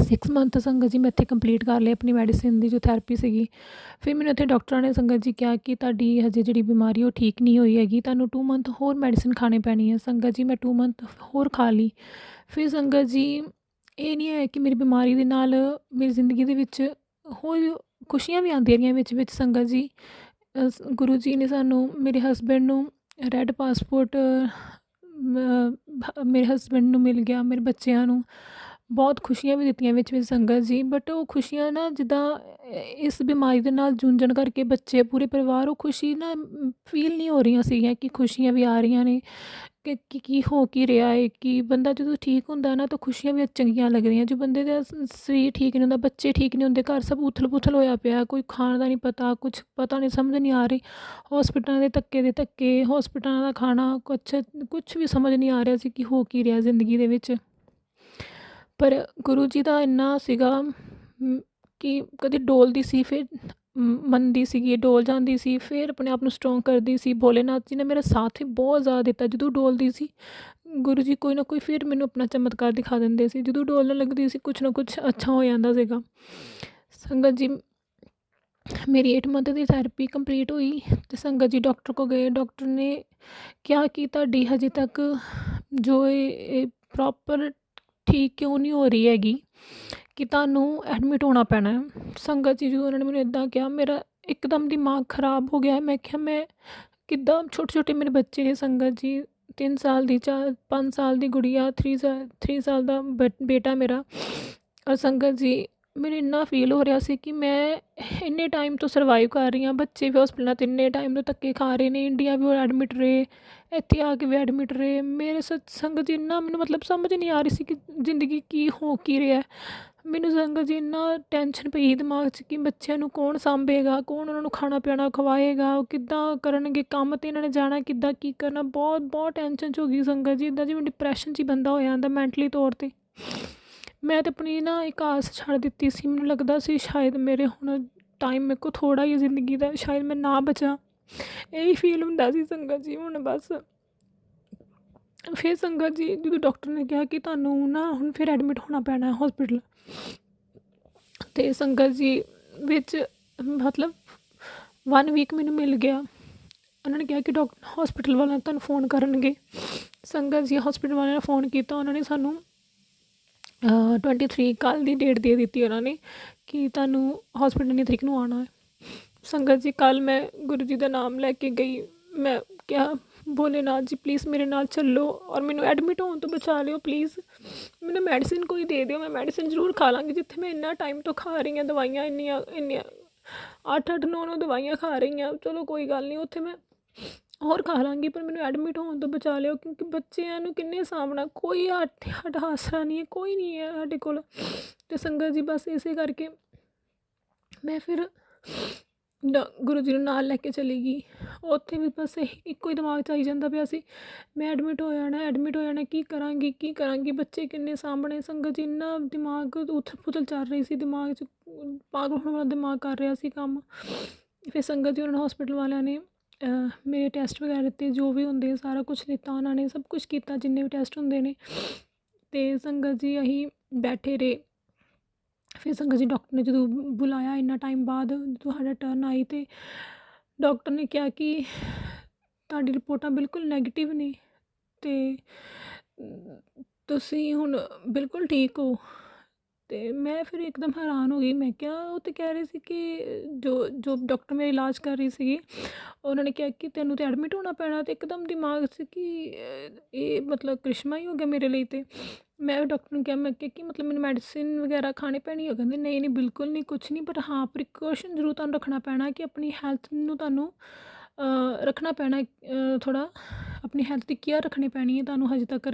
6 ਮੰਥ, ਸੰਗਤ ਜੀ ਮੈਂ ਇੱਥੇ ਕੰਪਲੀਟ ਕਰ ਲਈ ਆਪਣੀ ਮੈਡੀਸਿਨ ਦੀ ਜੋ ਥੈਰੇਪੀ ਸੀਗੀ। ਫਿਰ ਮੈਨੂੰ ਇੱਥੇ ਡਾਕਟਰਾਂ ਨੇ ਸੰਗਤ ਜੀ ਕਿਹਾ ਕਿ ਤੁਹਾਡੀ ਹਜੇ ਜਿਹੜੀ ਬਿਮਾਰੀ ਉਹ ਠੀਕ ਨਹੀਂ ਹੋਈ ਹੈਗੀ, ਤੁਹਾਨੂੰ 2 ਮੰਥ ਹੋਰ ਮੈਡੀਸਿਨ ਖਾਣੀ ਪੈਣੀ ਹੈ। ਸੰਗਤ ਜੀ, ਮੈਂ 2 ਮੰਥ ਹੋਰ ਖਾ ਲਈ। ਫਿਰ ਸੰਗਤ ਜੀ, ਇਹ ਨਹੀਂ ਹੈ ਕਿ ਮੇਰੀ ਬਿਮਾਰੀ ਦੇ ਨਾਲ ਮੇਰੀ ਜ਼ਿੰਦਗੀ ਦੇ ਵਿੱਚ ਹੋਰ ਖੁਸ਼ੀਆਂ ਵੀ ਆਉਂਦੀਆਂ ਰਹੀਆਂ ਵਿੱਚ ਸੰਗਤ ਜੀ। ਗੁਰੂ ਜੀ ਨੇ ਸਾਨੂੰ, ਮੇਰੇ ਹਸਬੈਂਡ ਨੂੰ ਰੈੱਡ ਪਾਸਪੋਰਟ ਮੇਰੇ ਹਸਬੈਂਡ ਨੂੰ ਮਿਲ ਗਿਆ, ਮੇਰੇ ਬੱਚਿਆਂ ਨੂੰ ਬਹੁਤ ਖੁਸ਼ੀਆਂ ਵੀ ਦਿੱਤੀਆਂ ਵਿੱਚ ਸੰਗਤ ਜੀ। ਬਟ ਉਹ ਖੁਸ਼ੀਆਂ ਨਾ, ਜਿੱਦਾਂ ਇਸ ਬਿਮਾਰੀ ਦੇ ਨਾਲ ਜੂਝਣ ਕਰਕੇ ਬੱਚੇ, ਪੂਰੇ ਪਰਿਵਾਰ, ਉਹ ਖੁਸ਼ੀ ਨਾ ਫੀਲ ਨਹੀਂ ਹੋ ਰਹੀਆਂ ਸੀਗੀਆਂ ਕਿ ਖੁਸ਼ੀਆਂ ਵੀ ਆ ਰਹੀਆਂ ਨੇ, ਕਿ ਕੀ ਹੋ ਕੀ ਰਿਹਾ ਹੈ। ਕਿ ਬੰਦਾ ਜਦੋਂ ਠੀਕ ਹੁੰਦਾ ਨਾ ਤਾਂ ਖੁਸ਼ੀਆਂ ਵੀ ਚੰਗੀਆਂ ਲੱਗਦੀਆਂ। ਜੋ ਬੰਦੇ ਦਾ ਸਰੀਰ ਠੀਕ ਨਹੀਂ ਹੁੰਦਾ, ਬੱਚੇ ਠੀਕ ਨਹੀਂ ਹੁੰਦੇ, ਘਰ ਸਭ ਉਥਲ ਪੁਥਲ ਹੋਇਆ ਪਿਆ, ਕੋਈ ਖਾਣ ਦਾ ਨਹੀਂ ਪਤਾ, ਕੁਛ ਪਤਾ ਨਹੀਂ, ਸਮਝ ਨਹੀਂ ਆ ਰਹੀ। ਹੋਸਪਿਟਲਾਂ ਦੇ ਧੱਕੇ, ਹੋਸਪਿਟਲਾਂ ਦਾ ਖਾਣਾ, ਕੁਛ ਵੀ ਸਮਝ ਨਹੀਂ ਆ ਰਿਹਾ ਸੀ ਕਿ ਹੋ ਕੀ ਰਿਹਾ ਜ਼ਿੰਦਗੀ ਦੇ ਵਿੱਚ। ਪਰ ਗੁਰੂ ਜੀ ਦਾ ਇੰਨਾ ਸੀਗਾ ਕਿ ਕਦੇ ਡੋਲਦੀ ਸੀ, ਫਿਰ ਮੰਨਦੀ ਸੀਗੀ, ਡੋਲ ਜਾਂਦੀ ਸੀ, ਫਿਰ ਆਪਣੇ ਆਪ ਨੂੰ ਸਟਰੋਂਗ ਕਰਦੀ ਸੀ। ਭੋਲੇਨਾਥ ਜੀ ਨੇ ਮੇਰਾ ਸਾਥ ਵੀ ਬਹੁਤ ਜ਼ਿਆਦਾ ਦਿੱਤਾ। ਜਦੋਂ ਡੋਲਦੀ ਸੀ, ਗੁਰੂ ਜੀ ਕੋਈ ਨਾ ਕੋਈ ਫਿਰ ਮੈਨੂੰ ਆਪਣਾ ਚਮਤਕਾਰ ਦਿਖਾ ਦਿੰਦੇ ਸੀ। ਜਦੋਂ ਡੋਲਣ ਲੱਗਦੀ ਸੀ, ਕੁਛ ਨਾ ਕੁਛ ਅੱਛਾ ਹੋ ਜਾਂਦਾ ਸੀਗਾ। ਸੰਗਤ ਜੀ, ਮੇਰੀ 8 ਮੰਥ ਦੀ ਥੈਰੇਪੀ ਕੰਪਲੀਟ ਹੋਈ ਅਤੇ ਸੰਗਤ ਜੀ ਡਾਕਟਰ ਕੋਲ ਗਏ। ਡਾਕਟਰ ਨੇ ਕਿਹਾ ਕਿ ਤੁਹਾਡੀ ਹਜੇ ਤੱਕ ਜੋ ਇਹ ਪ੍ਰੋਪਰ ਠੀਕ ਕਿਉਂ ਨਹੀਂ ਹੋ ਰਹੀ ਹੈਗੀ, ਕਿ ਤੁਹਾਨੂੰ ਐਡਮਿਟ ਹੋਣਾ ਪੈਣਾ ਹੈ। ਸੰਗਤ ਜੀ, ਜਦੋਂ ਉਹਨਾਂ ਨੇ ਮੈਨੂੰ ਇੱਦਾਂ ਕਿਹਾ, ਮੇਰਾ ਇੱਕਦਮ ਦਿਮਾਗ ਖ਼ਰਾਬ ਹੋ ਗਿਆ। ਮੈਂ ਕਿਹਾ, ਮੈਂ ਕਿੱਦਾਂ, ਛੋਟੇ ਮੇਰੇ ਬੱਚੇ ਨੇ ਸੰਗਤ ਜੀ, 3 ਸਾਲ ਦੀ, 5 ਸਾਲ ਦੀ ਗੁੜੀਆ, 3 ਸਾਲ ਦਾ ਬੇਟਾ ਮੇਰਾ। ਔਰ ਸੰਗਤ ਜੀ, ਮੈਨੂੰ ਇੰਨਾ ਫੀਲ ਹੋ ਰਿਹਾ ਸੀ ਕਿ ਮੈਂ ਇੰਨੇ ਟਾਈਮ ਤੋਂ ਸਰਵਾਈਵ ਕਰ ਰਹੀ ਹਾਂ। ਬੱਚੇ ਵੀ ਹੋਸਪਿਟਲਾਂ 'ਤੇ ਇੰਨੇ ਟਾਈਮ ਤੋਂ ਧੱਕੇ ਖਾ ਰਹੇ ਨੇ, ਇੰਡੀਆ ਵੀ ਐਡਮਿਟ ਰਹੇ, ਇੱਥੇ ਆ ਕੇ ਵੀ ਐਡਮਿਟ ਰਹੇ। ਮੇਰੇ ਸੰਗਤ ਜੀ, ਇੰਨਾ ਮੈਨੂੰ ਮਤਲਬ ਸਮਝ ਨਹੀਂ ਆ ਰਹੀ ਸੀ ਕਿ ਜ਼ਿੰਦਗੀ ਕੀ ਹੋ ਕੀ ਰਿਹਾ। ਮੈਨੂੰ ਸੰਗਤ ਜੀ ਇੰਨਾ ਟੈਨਸ਼ਨ ਪਈ ਦਿਮਾਗ 'ਚ ਕਿ ਬੱਚਿਆਂ ਨੂੰ ਕੌਣ ਸਾਂਭੇਗਾ, ਕੌਣ ਉਹਨਾਂ ਨੂੰ ਖਾਣਾ ਪੀਣਾ ਖਵਾਏਗਾ, ਉਹ ਕਿੱਦਾਂ ਕਰਨਗੇ ਕੰਮ 'ਤੇ, ਇਹਨਾਂ ਨੇ ਜਾਣਾ ਕਿੱਦਾਂ, ਕੀ ਕਰਨਾ। ਬਹੁਤ ਟੈਨਸ਼ਨ 'ਚ ਹੋ ਗਈ ਸੰਗਤ ਜੀ। ਇੱਦਾਂ ਜਿਵੇਂ ਡਿਪਰੈਸ਼ਨ 'ਚ ਹੀ ਬੰਦਾ ਹੋ ਜਾਂਦਾ ਮੈਂਟਲੀ ਤੌਰ 'ਤੇ। ਮੈਂ ਤਾਂ ਆਪਣੀ ਨਾ ਇੱਕ ਆਸ ਛੱਡ ਦਿੱਤੀ ਸੀ। ਮੈਨੂੰ ਲੱਗਦਾ ਸੀ ਸ਼ਾਇਦ ਮੇਰੇ ਹੁਣ ਟਾਈਮ ਮੇਰੇ ਕੋਲ ਥੋੜ੍ਹਾ ਹੀ ਜ਼ਿੰਦਗੀ ਦਾ, ਸ਼ਾਇਦ ਮੈਂ ਨਾ ਬਚਾਂ, ਇਹੀ ਫੀਲ ਹੁੰਦਾ ਸੀ ਸੰਗਤ ਜੀ ਹੁਣ ਬਸ। ਫਿਰ ਸੰਗਤ ਜੀ, ਜਦੋਂ ਡਾਕਟਰ ਨੇ ਕਿਹਾ ਕਿ ਤੁਹਾਨੂੰ ਨਾ ਹੁਣ ਫਿਰ ਐਡਮਿਟ ਹੋਣਾ ਪੈਣਾ ਹੋਸਪਿਟਲ, ਅਤੇ ਸੰਗਤ ਜੀ ਵਿੱਚ ਮਤਲਬ 1 ਵੀਕ ਮੈਨੂੰ ਮਿਲ ਗਿਆ। ਉਹਨਾਂ ਨੇ ਕਿਹਾ ਕਿ ਹੋਸਪਿਟਲ ਵਾਲਿਆਂ ਤੁਹਾਨੂੰ ਫ਼ੋਨ ਕਰਨਗੇ। ਸੰਗਤ ਜੀ, ਹੋਸਪਿਟਲ ਵਾਲਿਆਂ ਨੇ ਫ਼ੋਨ ਕੀਤਾ। ਉਹਨਾਂ ਨੇ ਸਾਨੂੰ 23 ਕੱਲ੍ਹ ਦੀ ਡੇਟ ਦੇ ਦਿੱਤੀ ਉਹਨਾਂ ਨੇ ਕਿ ਤੁਹਾਨੂੰ ਹੋਸਪਿਟਲ ਇੰਨੀ ਤਰੀਕ ਨੂੰ ਆਉਣਾ ਹੈ। ਸੰਗਤ ਜੀ, ਕੱਲ੍ਹ ਮੈਂ ਗੁਰੂ ਜੀ ਦਾ ਨਾਮ ਲੈ ਕੇ ਗਈ। ਮੈਂ ਕਿਹਾ, ਭੋਲੇਨਾਥ ਜੀ ਪਲੀਜ਼ ਮੇਰੇ ਨਾਲ ਚੱਲੋ ਔਰ ਮੈਨੂੰ ਐਡਮਿਟ ਹੋਣ ਤੋਂ ਬਚਾ ਲਿਓ ਪਲੀਜ਼। ਮੈਨੂੰ ਮੈਡੀਸਿਨ ਕੋਈ ਦੇ ਦਿਓ, ਮੈਂ ਮੈਡੀਸਿਨ ਜ਼ਰੂਰ ਖਾ ਲਾਂਗੀ। ਜਿੱਥੇ ਮੈਂ ਇੰਨਾ ਟਾਈਮ ਤੋਂ ਖਾ ਰਹੀ ਹਾਂ ਦਵਾਈਆਂ, ਇੰਨੀਆਂ 8 9 ਦਵਾਈਆਂ ਖਾ ਰਹੀ ਹਾਂ, ਚਲੋ ਕੋਈ ਗੱਲ ਨਹੀਂ, ਉੱਥੇ ਮੈਂ ਹੋਰ ਖਾ ਲਾਂਗੀ, ਪਰ ਮੈਨੂੰ ਐਡਮਿਟ ਹੋਣ ਤੋਂ ਬਚਾ ਲਿਓ। ਕਿਉਂਕਿ ਬੱਚਿਆਂ ਨੂੰ ਕਿੰਨੇ ਸਾਂਭਣਾ, ਕੋਈ ਸਾਡਾ ਆਸਰਾ ਨਹੀਂ ਹੈ, ਕੋਈ ਨਹੀਂ ਹੈ ਸਾਡੇ ਕੋਲ। ਅਤੇ ਸੰਗਤ ਜੀ, ਬਸ ਇਸੇ ਕਰਕੇ ਮੈਂ ਫਿਰ ਗੁਰੂ ਜੀ ਨੂੰ ਨਾਲ ਲੈ ਕੇ ਚਲੀ ਗਈ। ਉੱਥੇ ਵੀ ਬਸ ਇੱਕੋ ਹੀ ਦਿਮਾਗ 'ਚ ਆਈ ਜਾਂਦਾ ਪਿਆ ਸੀ, ਮੈਂ ਐਡਮਿਟ ਹੋ ਜਾਣਾ, ਕੀ ਕਰਾਂਗੀ, ਬੱਚੇ ਕਿੰਨੇ ਸਾਂਭਣੇ। ਸੰਗਤ ਜੀ, ਇੰਨਾ ਦਿਮਾਗ ਉਥਲ ਪੁਥਲ ਚੱਲ ਰਹੀ ਸੀ, ਦਿਮਾਗ 'ਚ ਪਾਗਲ ਹੋਣ ਵਾਲਾ ਦਿਮਾਗ ਕਰ ਰਿਹਾ ਸੀ ਕੰਮ। ਫਿਰ ਸੰਗਤ ਜੀ, ਉਹਨਾਂ ਨੇ ਹੋਸਪਿਟਲ ਵਾਲਿਆਂ ਨੇ ਮੇਰੇ ਟੈਸਟ ਵਗੈਰਾ ਦਿੱਤੇ, ਜੋ ਵੀ ਹੁੰਦੇ ਸਾਰਾ ਕੁਛ ਦਿੱਤਾ ਉਹਨਾਂ ਨੇ, ਸਭ ਕੁਛ ਕੀਤਾ ਜਿੰਨੇ ਵੀ ਟੈਸਟ ਹੁੰਦੇ ਨੇ। ਅਤੇ ਸੰਗਤ ਜੀ, ਅਸੀਂ ਬੈਠੇ ਰਹੇ। ਫਿਰ ਸੰਗਤ ਜੀ, ਡਾਕਟਰ ਨੇ ਜਦੋਂ ਬੁਲਾਇਆ ਇੰਨਾ ਟਾਈਮ ਬਾਅਦ, ਜਦੋਂ ਸਾਡਾ ਟਰਨ ਆਈ, ਅਤੇ ਡਾਕਟਰ ਨੇ ਕਿਹਾ ਕਿ ਤੁਹਾਡੀ ਰਿਪੋਰਟਾਂ ਬਿਲਕੁਲ ਨੈਗੇਟਿਵ ਨੇ ਅਤੇ ਤੁਸੀਂ ਹੁਣ ਬਿਲਕੁਲ ਠੀਕ ਹੋ। ਅਤੇ ਮੈਂ ਫਿਰ ਇੱਕਦਮ ਹੈਰਾਨ ਹੋ ਗਈ। ਮੈਂ ਕਿਹਾ, ਉਹ ਤਾਂ ਕਹਿ ਰਹੇ ਸੀ ਕਿ ਜੋ ਡਾਕਟਰ ਮੇਰਾ ਇਲਾਜ ਕਰ ਰਹੀ ਸੀਗੀ, ਉਹਨਾਂ ਨੇ ਕਿਹਾ ਕਿ ਤੈਨੂੰ ਤਾਂ ਐਡਮਿਟ ਹੋਣਾ ਪੈਣਾ। ਅਤੇ ਇੱਕਦਮ ਦਿਮਾਗ 'ਚ ਕਿ ਇਹ ਮਤਲਬ ਕ੍ਰਿਸ਼ਮਾ ਹੀ ਹੋ ਗਿਆ ਮੇਰੇ ਲਈ। ਅਤੇ ਮੈਂ ਡਾਕਟਰ ਨੂੰ ਕਿਹਾ, ਮੈਂ ਕਿਹਾ ਕਿ ਮਤਲਬ ਮੈਨੂੰ ਮੈਡੀਸਿਨ ਵਗੈਰਾ ਖਾਣੀ ਪੈਣੀ ਹੈ। ਕਹਿੰਦੇ ਨਹੀਂ ਬਿਲਕੁਲ ਨਹੀਂ, ਕੁਛ ਨਹੀਂ, ਪਰ ਹਾਂ ਪ੍ਰੀਕੋਸ਼ਨ ਜ਼ਰੂਰ ਤੁਹਾਨੂੰ ਰੱਖਣਾ ਪੈਣਾ ਕਿ ਆਪਣੀ ਹੈਲਥ ਨੂੰ ਤੁਹਾਨੂੰ ਰੱਖਣਾ ਪੈਣਾ ਥੋੜ੍ਹਾ ਆਪਣੀ ਹੈਲਥ ਦੀ ਕੇਅਰ ਰੱਖਣੀ ਪੈਣੀ ਹੈ ਤੁਹਾਨੂੰ ਹਜੇ ਤੱਕ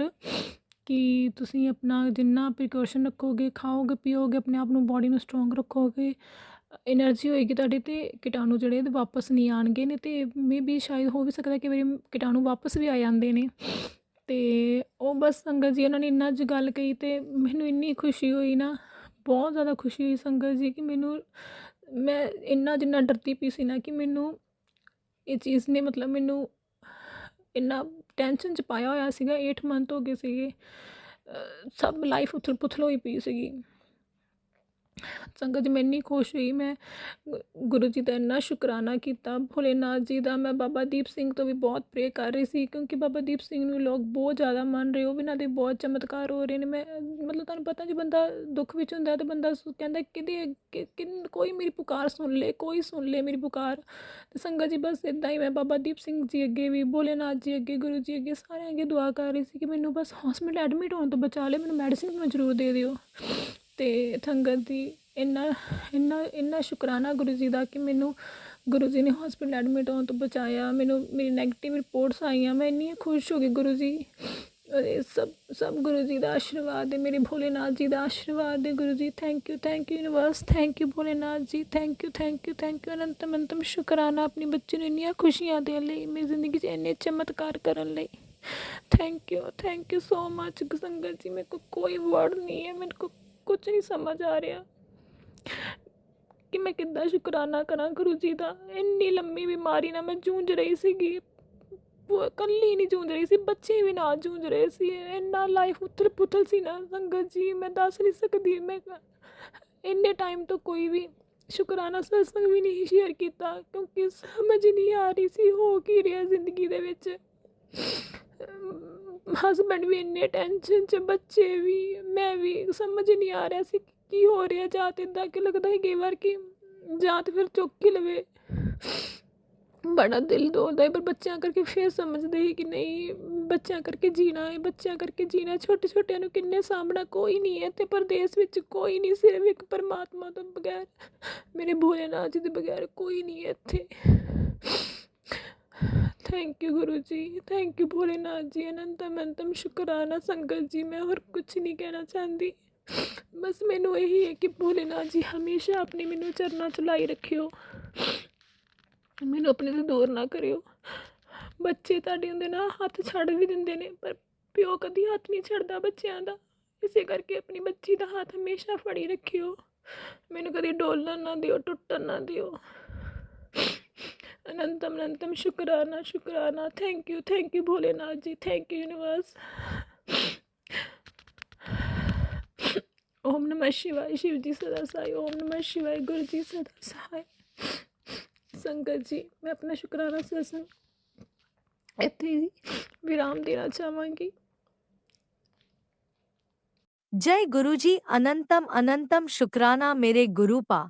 ਕਿ ਤੁਸੀਂ ਆਪਣਾ ਜਿੰਨਾ ਪ੍ਰੀਕੋਸ਼ਨ ਰੱਖੋਗੇ, ਖਾਓਗੇ ਪੀਓਗੇ, ਆਪਣੇ ਆਪ ਨੂੰ ਬੋਡੀ ਨੂੰ ਸਟਰੋਂਗ ਰੱਖੋਗੇ, ਐਨਰਜੀ ਹੋਏਗੀ ਤੁਹਾਡੀ ਅਤੇ ਕੀਟਾਣੂ ਜਿਹੜੇ ਤੇ ਵਾਪਸ ਨਹੀਂ ਆਉਣਗੇ। ਨਹੀਂ ਅਤੇ ਮੇ ਬੀ ਸ਼ਾਇਦ ਹੋ ਵੀ ਸਕਦਾ ਕਈ ਵਾਰੀ ਕੀਟਾਣੂ ਵਾਪਸ ਵੀ ਆ ਜਾਂਦੇ ਨੇ। ਅਤੇ ਉਹ ਬਸ ਸੰਗਤ ਜੀ ਉਹਨਾਂ ਨੇ ਇੰਨਾ ਅੱਜ ਗੱਲ ਕਹੀ ਅਤੇ ਮੈਨੂੰ ਇੰਨੀ ਖੁਸ਼ੀ ਹੋਈ ਨਾ, ਬਹੁਤ ਜ਼ਿਆਦਾ ਖੁਸ਼ੀ ਹੋਈ ਸੰਗਤ ਜੀ ਕਿ ਮੈਂ ਇੰਨਾ ਜਿੰਨਾ ਡਰਦੀ ਪਈ ਸੀ ਨਾ ਕਿ ਮੈਨੂੰ ਇਹ ਚੀਜ਼ ਨੇ ਮਤਲਬ ਮੈਨੂੰ ਇੰਨਾ ਟੈਨਸ਼ਨ 'ਚ ਪਾਇਆ ਹੋਇਆ ਸੀਗਾ। 8 ਮੰਥ ਹੋ ਗਏ ਸੀਗੇ, ਸਭ ਲਾਈਫ ਉਥਲ ਪੁਥਲ ਹੋਈ ਪਈ ਸੀਗੀ। ਸੰਗਤ ਜੀ ਮੈਂ ਇੰਨੀ ਖੁਸ਼ ਹੋਈ, ਮੈਂ ਗੁਰੂ ਜੀ ਦਾ ਇੰਨਾ ਸ਼ੁਕਰਾਨਾ ਕੀਤਾ, ਭੋਲੇਨਾਥ ਜੀ ਦਾ। ਮੈਂ ਬਾਬਾ ਦੀਪ ਸਿੰਘ ਤੋਂ ਵੀ ਬਹੁਤ ਪ੍ਰੇ ਕਰ ਰਹੀ ਸੀ ਕਿਉਂਕਿ ਬਾਬਾ ਦੀਪ ਸਿੰਘ ਨੂੰ ਲੋਕ ਬਹੁਤ ਜ਼ਿਆਦਾ ਮੰਨ ਰਹੇ, ਉਹ ਵੀ ਇਹਨਾਂ ਦੇ ਬਹੁਤ ਚਮਤਕਾਰ ਹੋ ਰਹੇ ਨੇ। ਮੈਂ ਮਤਲਬ ਤੁਹਾਨੂੰ ਪਤਾ ਜੇ ਬੰਦਾ ਦੁੱਖ ਵਿੱਚ ਹੁੰਦਾ ਤਾਂ ਬੰਦਾ ਕਹਿੰਦਾ ਕੋਈ ਮੇਰੀ ਪੁਕਾਰ ਸੁਣ ਲੇ, ਕੋਈ ਸੁਣ ਲੇ ਮੇਰੀ ਪੁਕਾਰ। ਅਤੇ ਸੰਗਤ ਜੀ ਬਸ ਇੱਦਾਂ ਹੀ ਮੈਂ ਬਾਬਾ ਦੀਪ ਸਿੰਘ ਜੀ ਅੱਗੇ ਵੀ, ਭੋਲੇਨਾਥ ਜੀ ਅੱਗੇ, ਗੁਰੂ ਜੀ ਅੱਗੇ, ਸਾਰਿਆਂ ਅੱਗੇ ਦੁਆ ਕਰ ਰਹੀ ਸੀ ਕਿ ਮੈਨੂੰ ਬਸ ਹੌਸਪੀਟਲ ਐਡਮਿਟ ਹੋਣ ਤੋਂ ਬਚਾ ਲਿਓ, ਮੈਨੂੰ ਮੈਡੀਸਿਨ ਮੈਨੂੰ ਜ਼ਰੂਰ ਦੇ ਦਿਓ। ਅਤੇ ਸੰਗਤ ਦੀ ਇੰਨਾ ਸ਼ੁਕਰਾਨਾ ਗੁਰੂ ਜੀ ਦਾ ਕਿ ਮੈਨੂੰ ਗੁਰੂ ਜੀ ਨੇ ਹੌਸਪੀਟਲ ਐਡਮਿਟ ਹੋਣ ਤੋਂ ਬਚਾਇਆ। ਮੈਨੂੰ ਮੇਰੀ ਨੈਗੇਟਿਵ ਰਿਪੋਰਟਸ ਆਈਆਂ, ਮੈਂ ਇੰਨੀ ਖੁਸ਼ ਹੋ ਗਈ। ਗੁਰੂ ਜੀ ਸਭ ਗੁਰੂ ਜੀ ਦਾ ਆਸ਼ੀਰਵਾਦ ਹੈ, ਮੇਰੇ ਭੋਲੇਨਾਥ ਜੀ ਦਾ ਆਸ਼ੀਰਵਾਦ ਹੈ। Guru ji thank you universe, thank you Bholenath ਜੀ, ਥੈਂਕ ਯੂ ਅਨੰਤਮ ਸ਼ੁਕਰਾਨਾ ਆਪਣੀ ਬੱਚੇ ਨੂੰ ਇੰਨੀਆਂ ਖੁਸ਼ੀਆਂ ਦੇਣ ਲਈ, ਮੇਰੀ ਜ਼ਿੰਦਗੀ 'ਚ ਇੰਨੇ ਚਮਤਕਾਰ ਕਰਨ ਲਈ। ਥੈਂਕ ਯੂ ਸੋ ਮਚ ਸੰਗਤ ਜੀ। ਮੇਰੇ ਕੋਲ ਕੋਈ ਵਰਡ ਨਹੀਂ ਹੈ, ਮੇਰੇ ਕੋਲ ਕੁਝ ਨਹੀਂ ਸਮਝ ਆ ਰਿਹਾ ਕਿ ਮੈਂ ਕਿੱਦਾਂ ਸ਼ੁਕਰਾਨਾ ਕਰਾਂ ਗੁਰੂ ਜੀ ਦਾ। ਇੰਨੀ ਲੰਮੀ ਬਿਮਾਰੀ ਨਾਲ ਮੈਂ ਜੂਝ ਰਹੀ ਸੀਗੀ, ਇਕੱਲੀ ਨਹੀਂ ਜੂਝ ਰਹੀ ਸੀ, ਬੱਚੇ ਵੀ ਨਾਲ ਜੂਝ ਰਹੇ ਸੀ। ਇੰਨਾ ਲਾਈਫ ਉਥਲ ਪੁਥਲ ਸੀ ਨਾ ਸੰਗਤ ਜੀ, ਮੈਂ ਦੱਸ ਨਹੀਂ ਸਕਦੀ। ਮੈਂ ਇੰਨੇ ਟਾਈਮ ਤੋਂ ਕੋਈ ਵੀ ਸ਼ੁਕਰਾਨਾ ਸਤਸੰਗ ਵੀ ਨਹੀਂ ਸ਼ੇਅਰ ਕੀਤਾ ਕਿਉਂਕਿ ਸਮਝ ਨਹੀਂ ਆ ਰਹੀ ਸੀ ਹੋ ਕੀ ਰਿਹਾ ਜ਼ਿੰਦਗੀ ਦੇ ਵਿੱਚ। ਹਸਬੈਂਡ ਵੀ ਇੰਨੇ ਟੈਨਸ਼ਨ 'ਚ, ਬੱਚੇ ਵੀ, ਮੈਂ ਵੀ, ਸਮਝ ਨਹੀਂ ਆ ਰਿਹਾ ਸੀ ਕੀ ਹੋ ਰਿਹਾ। ਜਾਂ ਤਾਂ ਇੱਦਾਂ ਕਿ ਲੱਗਦਾ ਸੀ ਕਈ ਵਾਰ ਕਿ ਜਾਂ ਤਾਂ ਫਿਰ ਚੁੱਕ ਹੀ ਲਵੇ, ਬੜਾ ਦਿਲ ਦੌੜਦਾ ਹੈ। ਪਰ ਬੱਚਿਆਂ ਕਰਕੇ ਫਿਰ ਸਮਝਦੇ ਸੀ ਕਿ ਨਹੀਂ, ਬੱਚਿਆਂ ਕਰਕੇ ਜੀਣਾ ਹੈ, ਬੱਚਿਆਂ ਕਰਕੇ ਜੀਣਾ। ਛੋਟੇ ਛੋਟਿਆਂ ਨੂੰ ਕਿੰਨੇ ਸਾਂਭਣਾ, ਕੋਈ ਨਹੀਂ ਹੈ ਅਤੇ ਪਰਦੇਸ ਵਿੱਚ ਕੋਈ ਨਹੀਂ, ਸਿਰਫ ਇੱਕ ਪਰਮਾਤਮਾ ਤੋਂ ਬਗੈਰ, ਮੇਰੇ ਭੋਲੇਨਾਥ ਜੀ ਦੇ ਬਗੈਰ ਕੋਈ ਨਹੀਂ ਹੈ ਇੱਥੇ। Thank you Guru ji, thank you Bholenath ਜੀ, ਅਨੰਤਮ ਸ਼ੁਕਰਾਨਾ ਸੰਗਤ ਜੀ। ਮੈਂ ਹੋਰ ਕੁਝ ਨਹੀਂ ਕਹਿਣਾ ਚਾਹੁੰਦੀ, ਬਸ ਮੈਨੂੰ ਇਹੀ ਹੈ ਕਿ ਭੋਲੇਨਾਥ ਜੀ ਹਮੇਸ਼ਾ ਆਪਣੀ ਮੈਨੂੰ ਚਰਨਾਂ 'ਚ ਲਾਈ ਰੱਖਿਓ, ਮੈਨੂੰ ਆਪਣੇ ਤੋਂ ਦੂਰ ਨਾ ਕਰਿਓ। ਬੱਚੇ ਤੁਹਾਡੇ ਹੁੰਦੇ ਨਾ ਹੱਥ ਛੱਡ ਵੀ ਦਿੰਦੇ ਨੇ, ਪਰ ਪਿਓ ਕਦੀ ਹੱਥ ਨਹੀਂ ਛੱਡਦਾ ਬੱਚਿਆਂ ਦਾ। ਇਸੇ ਕਰਕੇ ਆਪਣੀ ਬੱਚੀ ਦਾ ਹੱਥ ਹਮੇਸ਼ਾ ਫੜੀ ਰੱਖਿਓ, ਮੈਨੂੰ ਕਦੀ ਡੋਲਣ ਨਾ ਦਿਓ, ਟੁੱਟਣ ਨਾ ਦਿਓ। ਅਨੰਤਮ ਸ਼ੁਕਰਾਨਾ। ਥੈਂਕ ਯੂ ਭੋਲੇਨਾਥ ਜੀ, ਥੈਂਕ ਯੂ ਯੂਨੀਵਰਸ। ਓਮ ਨਮः शिवाय, शिव जी सदा सहाय। ओम नमः शिवाय, गुरु जी सदा सहाय। संगत जी मैं अपना शुकराना सत्संग ਇੱਥੇ ਹੀ विराम देना चाहूँगी। जय गुरुजी, अनंतम शुक्राना मेरे गुरुपा।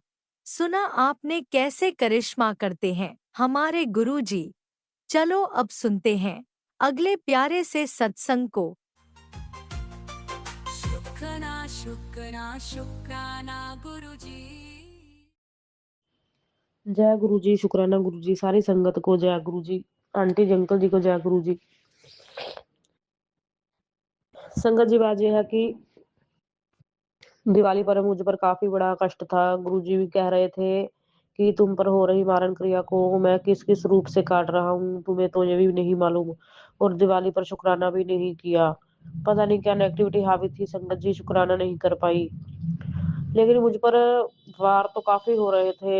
सुना आपने कैसे करिश्मा करते हैं हमारे गुरुजी। चलो अब सुनते हैं अगले प्यारे से सत्संग को। शुक्राना गुरु जी। जय गुरु जी, शुक्राना गुरु जी, सारी संगत को जय गुरु जी, आंटी जी अंकल जी को जय गुरु जी। संगत जी बात यह है कि दिवाली पर मुझ पर काफी बड़ा कष्ट था। गुरु जी भी कह रहे थे कि तुम पर हो रही मारण क्रिया को मैं किस किस रूप से काट रहा हूँ, तुम्हें तो ये भी नहीं मालूम। और दिवाली पर शुक्राना भी नहीं किया, पता नहीं क्या नेगेटिविटी हावी थी संगत जी, शुक्राना नहीं कर पाई। लेकिन मुझ पर वार तो काफी हो रहे थे।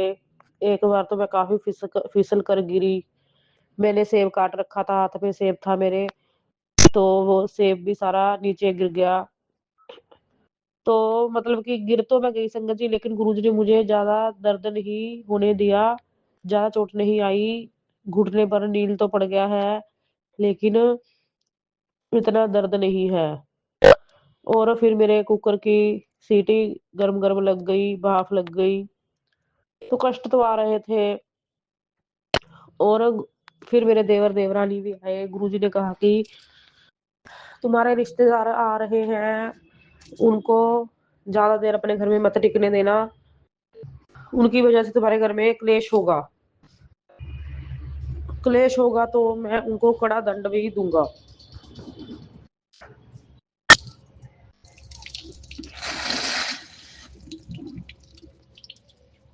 एक बार तो मैं काफी फिसल कर गिरी। मैंने सेब काट रखा था, हाथ में सेब था मेरे, तो वो सेब भी सारा नीचे गिर गया। तो मतलब कि गिर तो मैं गई संगत जी, लेकिन गुरुजी ने मुझे ज्यादा दर्द नहीं होने दिया, ज्यादा चोट नहीं आई। घुटने पर नील तो पड़ गया है लेकिन इतना दर्द नहीं है। और फिर मेरे कुकर की सीटी गरम गरम लग गई, भाप लग गई, तो कष्ट तो आ रहे थे। और फिर मेरे देवर देवरानी भी आए। गुरुजी ने कहा कि तुम्हारे रिश्तेदार आ रहे हैं, उनको ज्यादा देर अपने घर में मत टिकने देना, उनकी वजह से तुम्हारे घर में क्लेश होगा। क्लेश होगा तो मैं उनको कड़ा दंड भी दूंगा।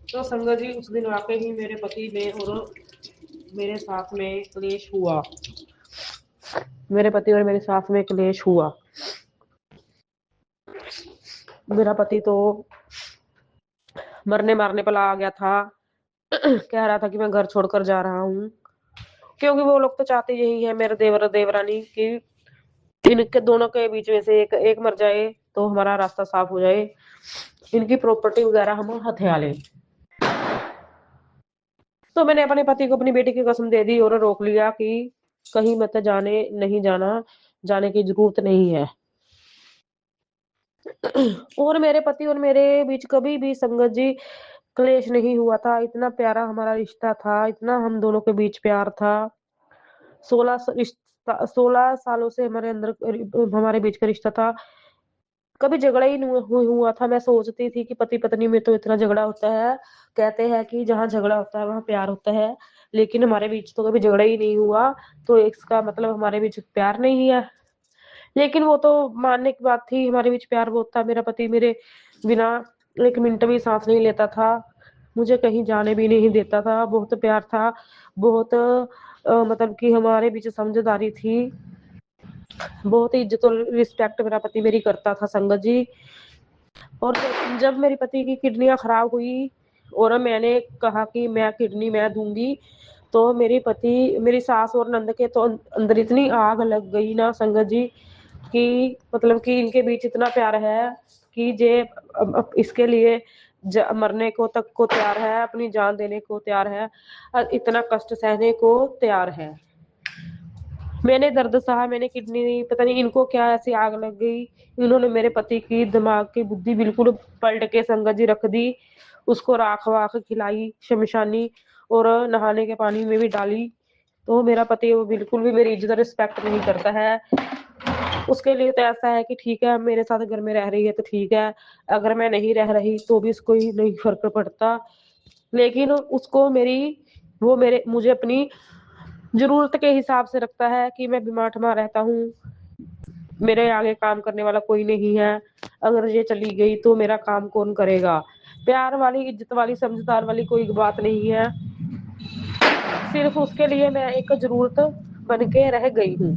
तो संगत जी उस दिन वाकई ही मेरे पति में और मेरे साथ में क्लेश हुआ। मेरे पति और मेरे साथ में क्लेश हुआ। मेरा पति तो मरने मारने पर आ गया था। कह रहा था कि मैं घर छोड़कर जा रहा हूँ, क्योंकि वो लोग तो चाहते यही है, मेरे देवर देवरानी, कि इनके दोनों के बीच में से एक एक मर जाए तो हमारा रास्ता साफ हो जाए, इनकी प्रॉपर्टी वगैरह हम हथिया लें। तो मैंने अपने पति को अपनी बेटी की कसम दे दी और रोक लिया कि कहीं मत जाने, नहीं जाना, जाने की जरूरत नहीं है। और मेरे पति और मेरे बीच कभी भी संगत जी क्लेश नहीं हुआ था। इतना प्यारा हमारा रिश्ता था, इतना हम दोनों के बीच प्यार था। 16 सालों से हमारे अंदर हमारे बीच का रिश्ता था। कभी झगड़ा ही नहीं हुआ था। मैं सोचती थी कि पति पत्नी में तो इतना झगड़ा होता है, कहते हैं कि जहाँ झगड़ा होता है वहां प्यार होता है, लेकिन हमारे बीच तो कभी झगड़ा ही नहीं हुआ, तो इसका मतलब हमारे बीच प्यार नहीं है। लेकिन वो तो मानने की बात थी, हमारे बीच प्यार बहुत था। मेरा पति मेरे बिना एक मिनट भी सांस नहीं लेता था, मुझे कहीं जाने भी नहीं देता था। बहुत प्यार था, बहुत मतलब कि हमारे बीच समझदारी थी, बहुत इज्जत और रिस्पेक्ट मेरा पति मेरी करता था संगत जी। और जब मेरे पति की किडनियां खराब हुई और मैंने कहा कि मैं किडनी मैं दूंगी, तो मेरे पति, मेरी सास और नंद के तो अंदर इतनी आग लग गई ना संगत जी, कि मतलब कि इनके बीच इतना प्यार है कि जे अब इसके लिए मरने को तक को तैयार है, अपनी जान देने को तैयार है, और इतना कष्ट सहने को तैयार है। मैंने दर्द सहा, मैंने किडनी, पता नहीं इनको क्या ऐसी आग लग गई, इन्होंने मेरे पति की दिमाग की बुद्धि बिल्कुल पलट के संगत जी रख दी। उसको राख वाख खिलाई, शमशानी और नहाने के पानी में भी डाली। तो मेरा पति वो बिल्कुल भी मेरी इज्जत रिस्पेक्ट नहीं करता है। उसके लिए तो ऐसा है कि ठीक है मेरे साथ घर में रह रही है तो ठीक है, अगर मैं नहीं रह रही तो भी उसको ही नहीं फर्क पड़ता। लेकिन उसको मेरी, वो मेरे मुझे अपनी जरूरत के हिसाब से रखता है कि मैं बीमार ठमार रहता हूँ, मेरे आगे काम करने वाला कोई नहीं है, अगर ये चली गई तो मेरा काम कौन करेगा। प्यार वाली, इज्जत वाली, समझदार वाली कोई बात नहीं है। सिर्फ उसके लिए मैं एक जरूरत बन के रह गई हूँ।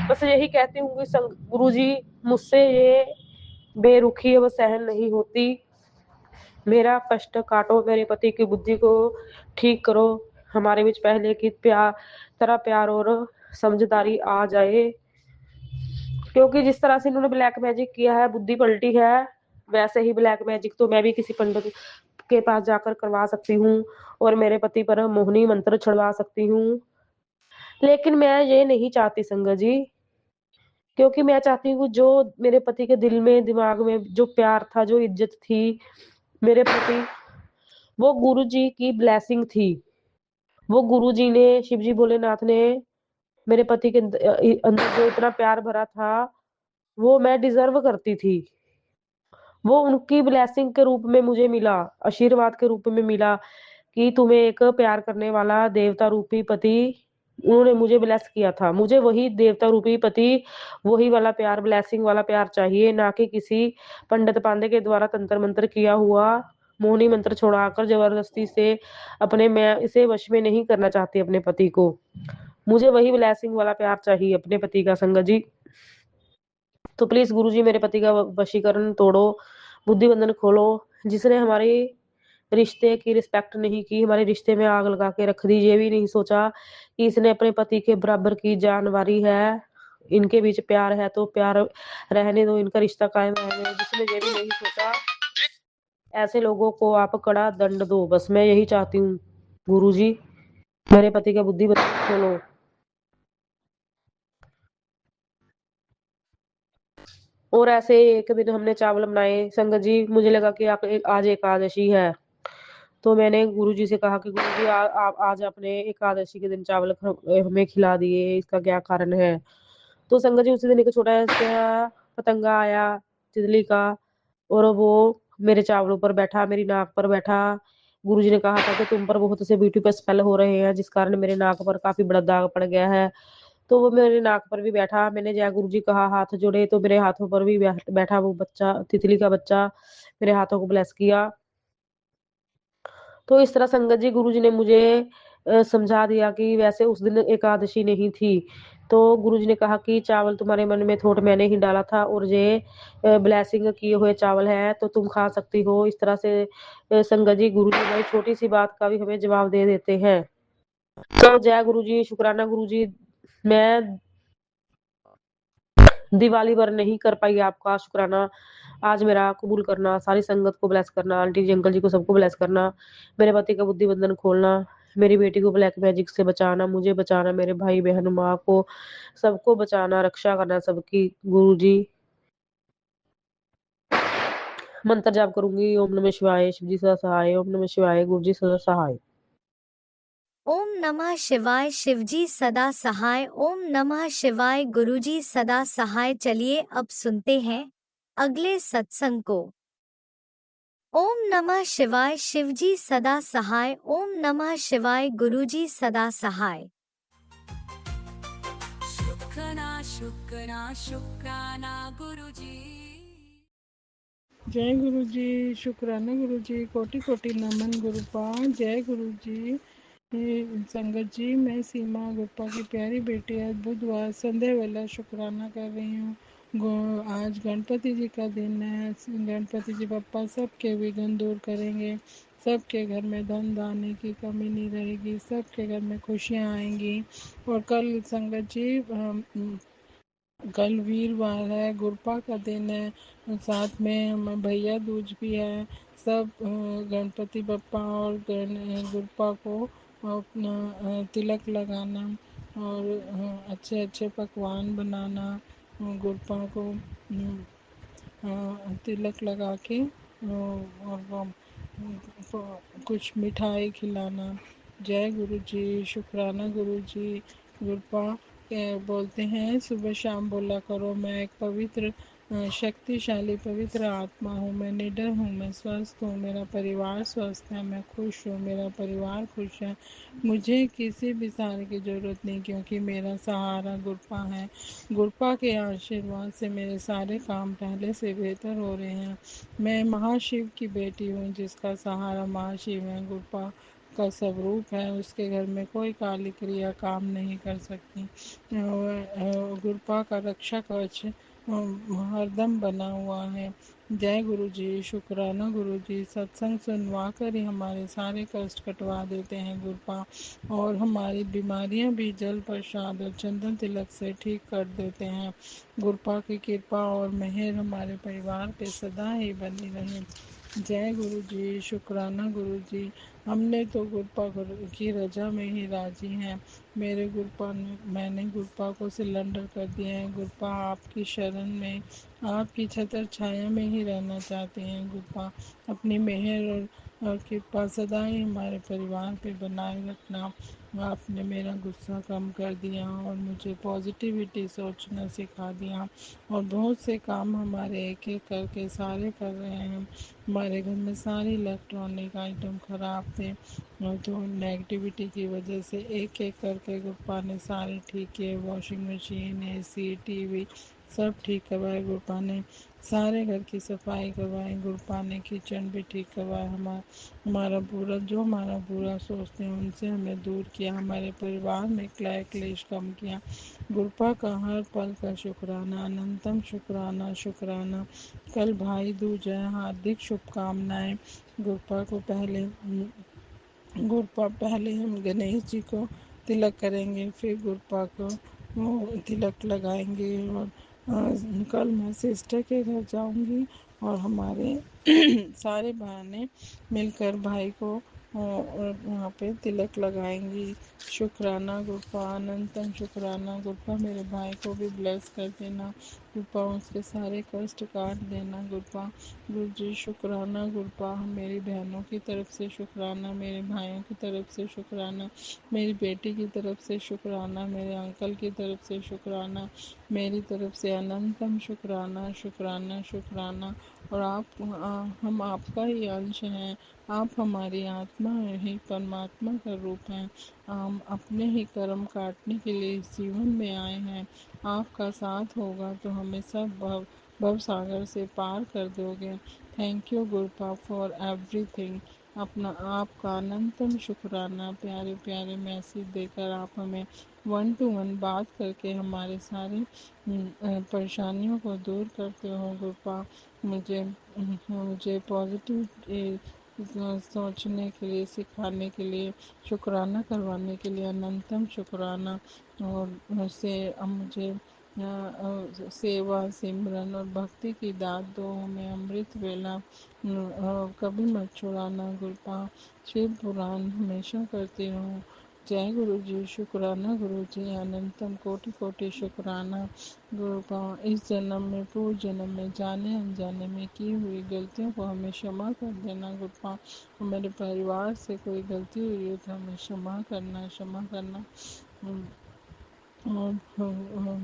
बस यही कहती हूँ कि गुरु जी मुझसे ये बेरुखी वो सहन नहीं होती, मेरा कष्ट काटो, मेरे पति की बुद्धि को ठीक करो, हमारे बीच पहले की प्यार और समझदारी आ जाए। क्योंकि जिस तरह से इन्होंने ब्लैक मैजिक किया है, बुद्धि पलटी है, वैसे ही ब्लैक मैजिक तो मैं भी किसी पंडित के पास जाकर करवा सकती हूँ और मेरे पति पर मोहनी मंत्र छड़वा सकती हूँ। लेकिन मैं ये नहीं चाहती संगत जी, क्योंकि मैं चाहती हूँ जो मेरे पति के दिल में, दिमाग में जो प्यार था, जो इज्जत थी मेरे प्रति, वो गुरु जी की ब्लेसिंग थी। वो गुरु जी ने, शिव जी भोलेनाथ ने मेरे पति के अंदर जो इतना प्यार भरा था, वो मैं डिजर्व करती थी। वो उनकी ब्लेसिंग के रूप में मुझे मिला, आशीर्वाद के रूप में मिला, कि तुम्हें एक प्यार करने वाला देवता रूपी पति, उन्होंने मुझे ब्लेस किया था। मुझे वही देवता रूपी पति, वही वाला प्यार, ब्लेसिंग वाला प्यार चाहिए, ना कि किसी पंडित पांडे के द्वारा तंत्र मंत्र किया हुआ मोहनी मंत्र छोड़ाकर जबरदस्ती से। अपने, मैं इसे वश में नहीं करना चाहती अपने पति को, मुझे वही ब्लेसिंग वाला प्यार चाहिए अपने पति का संगत जी। तो प्लीज गुरुजी मेरे पति का वशीकरण तोड़ो, बुद्धि बंधन खोलो। जिसने हमारे रिश्ते की रिस्पेक्ट नहीं की, हमारे रिश्ते में आग लगा के रख दी, ये भी नहीं सोचा कि इसने अपने पति के बराबर की जानवारी है, इनके बीच प्यार है तो प्यार रहने दो, इनका रिश्ता कायम रहने दो, जिसने ये भी नहीं सोचा, ऐसे लोगों को आप कड़ा दंड दो। बस मैं यही चाहती हूँ गुरुजी, मेरे पति का बुद्धि बंधन खोलो। और ऐसे एक दिन हमने चावल बनाए संगत जी, मुझे लगा कि आज एकादशी है, तो मैंने गुरुजी से कहा कि गुरुजी आप आज अपने एकादशी के दिन चावल हमें खिला दिए, इसका क्या कारण है। तो संगत जी उसी दिन एक छोटा सा पतंगा आया तितली का, और वो मेरे चावलों पर बैठा, मेरी नाक पर बैठा, गुरुजी ने कहा था कि तुम पर बहुत से ब्यूटी पे स्पेल हो रहे हैं, जिस कारण मेरे नाक पर काफ़ी बड़ा दाग पड़ गया है। तो वो मेरे नाक पर भी बैठा। मैंने जय गुरुजी कहा, हाथ जोड़े, तो मेरे हाथों पर भी बैठा वो बच्चा, तितली का बच्चा, मेरे हाथों को ब्लेस किया। तो इस तरह संगत जी गुरुजी ने मुझे समझा दिया कि वैसे उस दिन एकादशी नहीं थी। तो गुरुजी ने कहा कि चावल तुम्हारे मन में थॉट मैंने ही डाला था, और ये ब्लेसिंग किए हुए चावल है, तो तुम खा सकती हो। इस तरह से संगत जी गुरुजी भाई छोटी-सी बात का भी हमें जवाब दे देते हैं। तो जय गुरुजी, शुक्राना गुरुजी। मैं दिवाली पर नहीं कर पाई आपका शुक्राना। आज मेरा कबूल करना, सारी संगत को ब्लेस करना, आंटी जी, अंकल जी को सबको ब्लेस करना, मेरे पति का बुद्धि बंधन खोलना, मेरी बेटी को ब्लैक मैजिक से बचाना, मुझे बचाना, मेरे भाई-बहन, माँ को, सबको बचाना, रक्षा करना सबकी। गुरुजी मंत्र जाप करूँगी, ओम नमः शिवाय, शिव जी सदा सहाय, ओम नमः शिवाय, गुरु जी सदा सहाय। ओम नमः शिवाय, शिवजी सदा सहाय। ओम नमः शिवाय, गुरुजी सदा सहाय। चलिए अब सुनते हैं अगले सत्संग को। ओम नमः शिवाय, शिवजी सदा सहाय। ओम नमः शिवाय, गुरुजी सदा सहाय। शुक्राना गुरुजी। जय गुरु जी, शुक्राना गुरु जी, कोटि कोटि नमन गुरुपा। जय गुरु जी। संगत जी, मैं सीमा गुरुपा की प्यारी बेटी आज बुधवार संध्या वेला शुक्राना कर रही हूँ। आज गणपति जी का दिन है। गणपति जी बप्पा सबके विघ्न दूर करेंगे, सबके घर में धन धान्य की कमी नहीं रहेगी, सबके घर में खुशियाँ आएंगी। और कल संगत जी कल वीरवार है, गुरपा का दिन है, साथ में भैया दूज भी है। सब गणपति बप्पा और गुरपा को अपना तिलक लगाना और अच्छे अच्छे पकवान बनाना, गुरपा को तिलक लगा के और कुछ मिठाई खिलाना। जय गुरु जी, शुक्राना गुरु जी। गुरपा बोलते हैं सुबह शाम बोला करो, मैं एक पवित्र शक्तिशाली पवित्र आत्मा हूँ, मैं निडर हूँ, मैं स्वस्थ हूँ, मेरा परिवार स्वस्थ है, मैं खुश हूँ, मेरा परिवार खुश है, मुझे किसी भी सहारे की ज़रूरत नहीं, क्योंकि मेरा सहारा गुरपा है। गुरपा के आशीर्वाद से मेरे सारे काम पहले से बेहतर हो रहे हैं। मैं महाशिव की बेटी हूँ, जिसका सहारा महाशिव है। गुरपा का स्वरूप है, उसके घर में कोई काली क्रिया काम नहीं कर सकती। गुरपा का रक्षा कवच हरदम बना हुआ है। जय गुरु जी, शुक्राना गुरु जी। सत्संग सुनवा कर ही हमारे सारे कष्ट कटवा देते हैं गुरपा, और हमारी बीमारियां भी जल प्रसाद और चंदन तिलक से ठीक कर देते हैं। गुरपा की कृपा और मेहर हमारे परिवार पे सदा ही बनी रहे। जय गुरु जी, शुक्राना गुरु जी। हमने तो गुरपा की रजा में ही राजी हैं। मेरे गुरपा ने मैंने गुरपा को सिलेंडर कर दिया है। गुरपा आपकी शरण में, आपकी छतर छाया में ही रहना चाहते हैं। गुरपा अपनी मेहर और कृपा सदा ही हमारे परिवार पे बनाए रखना। आपने मेरा गुस्सा कम कर दिया और मुझे पॉजिटिविटी सोचना सिखा दिया, और बहुत से काम हमारे एक एक करके सारे कर रहे हैं। हमारे घर में सारे इलेक्ट्रॉनिक आइटम ख़राब थे, और तो नेगेटिविटी की वजह से एक एक करके गुप्पा ने सारे ठीक किए। वॉशिंग मशीन, एसी, टीवी सब ठीक करवाए गुरपा ने। सारे घर की सफाई करवाई गुरपा ने। किचन भी ठीक करवाया। हमारा बुरा जो हमारा बुरा सोचते हैं उनसे हमें दूर किया। हमारे परिवार में क्लय क्लेश कम किया। गुरपा का हर पल का शुक्राना, अनंतम शुक्राना शुक्राना। कल भाई दूज है, हार्दिक शुभकामनाएं। गुरपा को पहले हम गणेश जी को तिलक करेंगे, फिर गुरपा को तिलक लगाएंगे। और कल मैं सिस्टर के घर जाऊंगी, और हमारे सारे बहनें मिलकर भाई को वहाँ पे तिलक लगाएंगी। शुक्राना गुरपा, अनंतम शुक्राना गुरपा। मेरे भाई को भी ब्लेस कर देना, गुरुपा उसके सारे कष्ट काट देना गुरुपा। गुरु जी शुक्राना गुरुपा, मेरी बहनों की तरफ से शुक्राना, मेरे भाइयों की तरफ से शुक्राना, मेरी बेटी की तरफ से शुक्राना, मेरे अंकल की तरफ से शुक्राना, मेरी तरफ से अनंतम शुक्राना शुक्राना शुक्राना। और हम आपका ही अंश हैं, आप हमारी आत्मा ही परमात्मा का रूप हैं। हम अपने ही कर्म काटने के लिए इस जीवन में आए हैं। आपका साथ होगा तो हमें सब भव सागर से पार कर दोगे। Thank you गुरुपा for everything. अपना आपका अनंतम शुक्राना। प्यारे प्यारे मैसेज देकर आप हमें 1 to 1 बात करके हमारे सारे परेशानियों को दूर करते हो गुरुपा। मुझे पॉजिटिव सोचने के लिए, सिखाने के लिए, शुक्राना करवाने के लिए अनंतम शुक्राना। और से मुझे सेवा, सिमरन और भक्ति की दात दो हमें अमृत वेला कभी मत छुड़ाना गुरुपा। शिव पुराण हमेशा करती रहूं। जय गुरु जी। शुक्राना गुरु जी, अनंतम कोटि कोटि शुक्राना गुरुपा। इस जन्म में, पूर्व जन्म में, जाने अनजाने में की हुई गलतियों को हमें क्षमा कर देना गुरुपा। मेरे परिवार से कोई गलती हुई है तो हमें क्षमा करना, क्षमा करना। और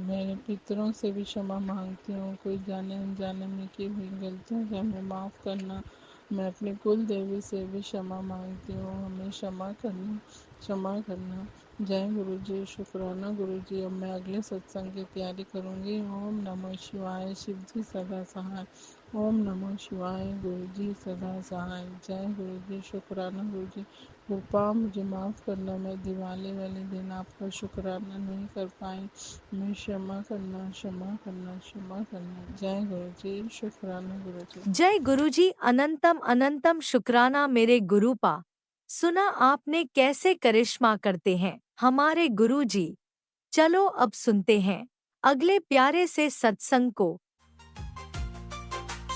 मेरे पितरों से भी क्षमा मांगती हूँ, कोई जाने अनजाने में की हुई गलतियों से हमें माफ़ करना। मैं अपनी कुल देवी से भी क्षमा मांगती हूँ, हमें क्षमा करना, क्षमा करना। जय गुरु जी। शुक्राना गुरु जी। अब मैं अगले सत्संग की तैयारी करूँगी। ओम नमः शिवाय। शिव जी सदा सहाय। ओम नमः शिवाय। गुरु जी सदा सहाय। जय गुरु जी। शुक्राना गुरु जी। कृपा मुझे माफ़ करना, मैं दिवाली वाले दिन आपका शुक्राना नहीं कर पाई। मैं क्षमा करना, क्षमा करना, क्षमा करना। जय गुरु जी। शुक्राना गुरु जी। जय गुरुजी। अनंतम अनंतम शुक्राना मेरे गुरुपा। सुना आपने कैसे करिश्मा करते हैं हमारे गुरुजी। चलो अब सुनते हैं अगले प्यारे से सत्संग को।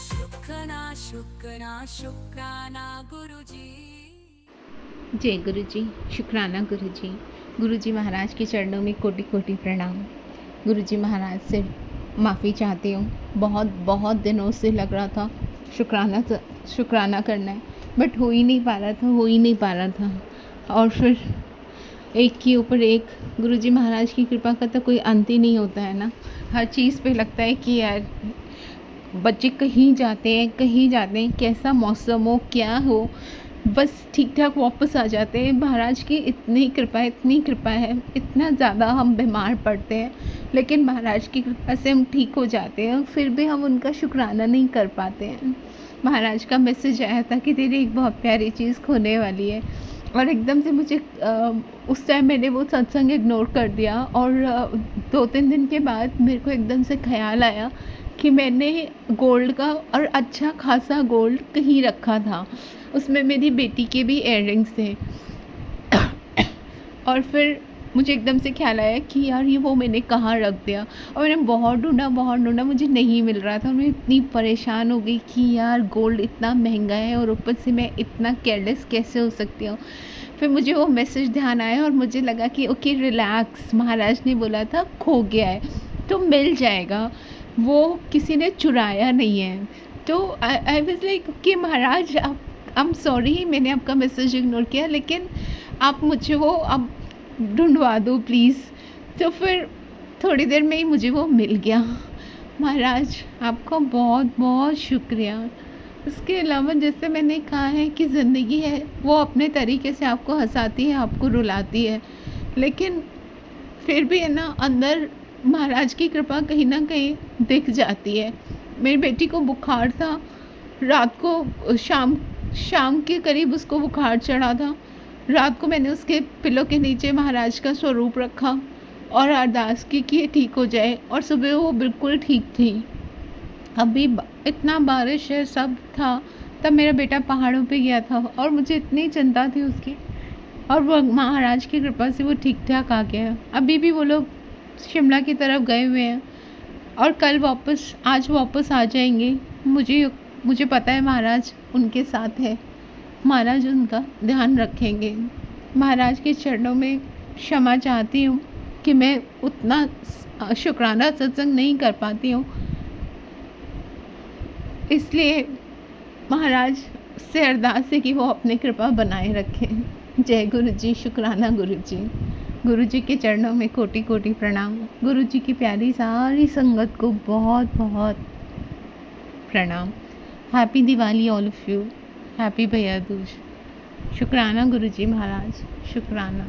शुक्राना शुक्राना शुक्राना गुरुजी। जय गुरु जी। शुक्राना गुरु जी। गुरु जी महाराज के चरणों में कोटि कोटि प्रणाम। गुरु जी महाराज से माफ़ी चाहती हूँ। बहुत बहुत दिनों से लग रहा था शुक्राना करना है, बट हो ही नहीं पा रहा था। और फिर एक के ऊपर एक गुरु जी महाराज की कृपा का तो कोई अंत ही नहीं होता है ना। हर चीज़ पे लगता है कि यार बच्चे कहीं जाते हैं, कैसा मौसम हो, क्या हो, बस ठीक ठाक वापस आ जाते हैं। महाराज की इतनी कृपा है, इतना ज़्यादा हम बीमार पड़ते हैं, लेकिन महाराज की कृपा से हम ठीक हो जाते हैं। फिर भी हम उनका शुक्राना नहीं कर पाते हैं। महाराज का मैसेज आया था कि तेरी एक बहुत प्यारी चीज़ खोने वाली है, और एकदम से मुझे उस टाइम मैंने वो सत्संग इग्नोर कर दिया। और 2-3 दिन के बाद मेरे को एकदम से ख्याल आया कि मैंने गोल्ड का और अच्छा खासा गोल्ड कहीं रखा था, उसमें मेरी बेटी के भी इयररिंग्स थे। और फिर मुझे एकदम से ख्याल आया कि यार ये वो मैंने कहाँ रख दिया। और मैंने बहुत ढूंढा, मुझे नहीं मिल रहा था। मैं इतनी परेशान हो गई कि यार गोल्ड इतना महंगा है और ऊपर से मैं इतना केयरलेस कैसे हो सकती हूँ। फिर मुझे वो मैसेज ध्यान आया और मुझे लगा कि ओके रिलैक्स, महाराज ने बोला था खो गया है तो मिल जाएगा, वो किसी ने चुराया नहीं है। तो I was like okay Maharaj, I am sorry मैंने आपका मैसेज इग्नोर किया, लेकिन आप मुझे वो अब ढूंढवा दो प्लीज़। तो फिर थोड़ी देर में ही मुझे वो मिल गया। महाराज आपका बहुत बहुत शुक्रिया। इसके अलावा जैसे मैंने कहा है कि ज़िंदगी है वो अपने तरीके से आपको हंसाती है, आपको रुलाती है, लेकिन फिर भी है ना अंदर महाराज की कृपा कहीं ना कहीं दिख जाती है। मेरी बेटी को बुखार था, रात को शाम के करीब उसको बुखार चढ़ा था। रात को मैंने उसके पिलो के नीचे महाराज का स्वरूप रखा और अरदास की कि ठीक हो जाए, और सुबह वो बिल्कुल ठीक थी। अभी इतना बारिश है सब था, तब मेरा बेटा पहाड़ों पे गया था और मुझे इतनी चिंता थी उसकी, और वो महाराज की कृपा से वो ठीक ठाक आ गया। अभी भी वो लोग शिमला की तरफ गए हुए हैं और आज वापस आ जाएंगे। मुझे पता है महाराज उनके साथ है, महाराज उनका ध्यान रखेंगे। महाराज के चरणों में क्षमा चाहती हूँ कि मैं उतना शुक्राना सत्संग नहीं कर पाती हूँ। इसलिए महाराज से अरदास है कि वो अपनी कृपा बनाए रखें। जय गुरु जी, शुक्राना गुरु जी। गुरु जी के चरणों में कोटि कोटि प्रणाम। गुरु जी की प्यारी सारी संगत को बहुत बहुत प्रणाम। Happy Diwali all of you. Happy भैया दूज। शुक्राना गुरु जी महाराज, शुक्राना।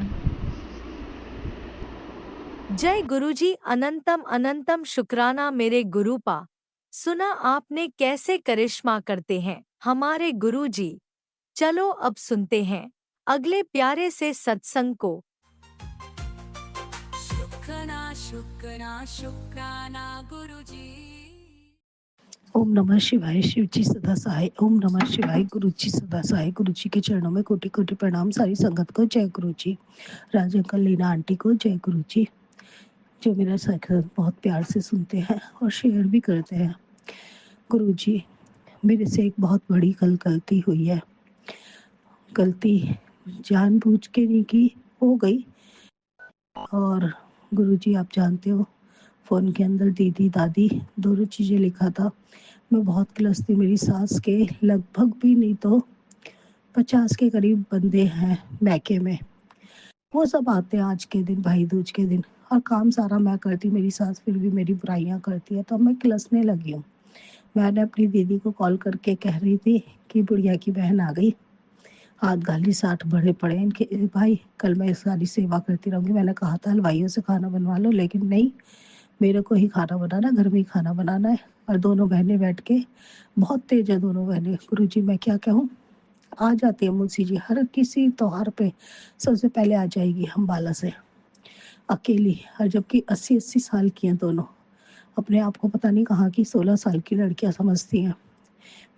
जय गुरुजी, अनंतम अनंतम शुक्राना मेरे गुरुपा। सुना आपने कैसे करिश्मा करते हैं हमारे गुरुजी। चलो अब सुनते हैं अगले प्यारे से सत्संग को। शुक्राना शुक्राना शुक्राना गुरुजी। ओम नमः शिवाय। शिव जी सदा सहाय। ओम नमः शिवाय। गुरु जी सदा सहाय। गुरु जी के चरणों में कोटि कोटि प्रणाम। सारी संगत को जय गुरु जी। राज अंकल, लीना आंटी को जय गुरु जी, जो मेरा सत्संग बहुत प्यार से सुनते हैं और शेयर भी करते हैं। गुरु जी, मेरे से एक बहुत बड़ी कल गलती हुई है। गलती जानबूझ के नहीं की, हो गई। और गुरु जी, आप जानते हो, फ़ोन के अंदर दीदी दादी दोनों चीज़ें लिखा था। मैं बहुत क्लस थी। मेरी सास के लगभग भी नहीं तो 50 के करीब बंदे हैं मैके में। वो सब आते हैं आज के दिन, भाई दूज के दिन, और काम सारा मैं करती, मेरी सास फिर भी मेरी बुराइयां करती है। तो मैं किलसने लगी हूँ। मैंने अपनी दीदी को कॉल करके कह रही थी कि बुढ़िया की बहन आ गई, हाथ गाली 60 बड़े पड़े इनके। भाई कल मैं सारी सेवा करती रहूँगी। मैंने कहा था हलवाइयों से खाना बनवा लो, लेकिन नहीं, मेरे को ही खाना बनाना, घर में ही खाना बनाना है। और दोनों बहनें बैठ के, बहुत तेज है दोनों बहनें। गुरुजी मैं क्या कहूँ, आ जाती है मुंशी जी हर किसी त्योहार पे, सबसे पहले आ जाएगी अम्बाला से अकेली। और जबकि 80-80 साल की हैं दोनों। अपने आप को पता नहीं कहाँ की 16 साल की लड़कियां समझती हैं।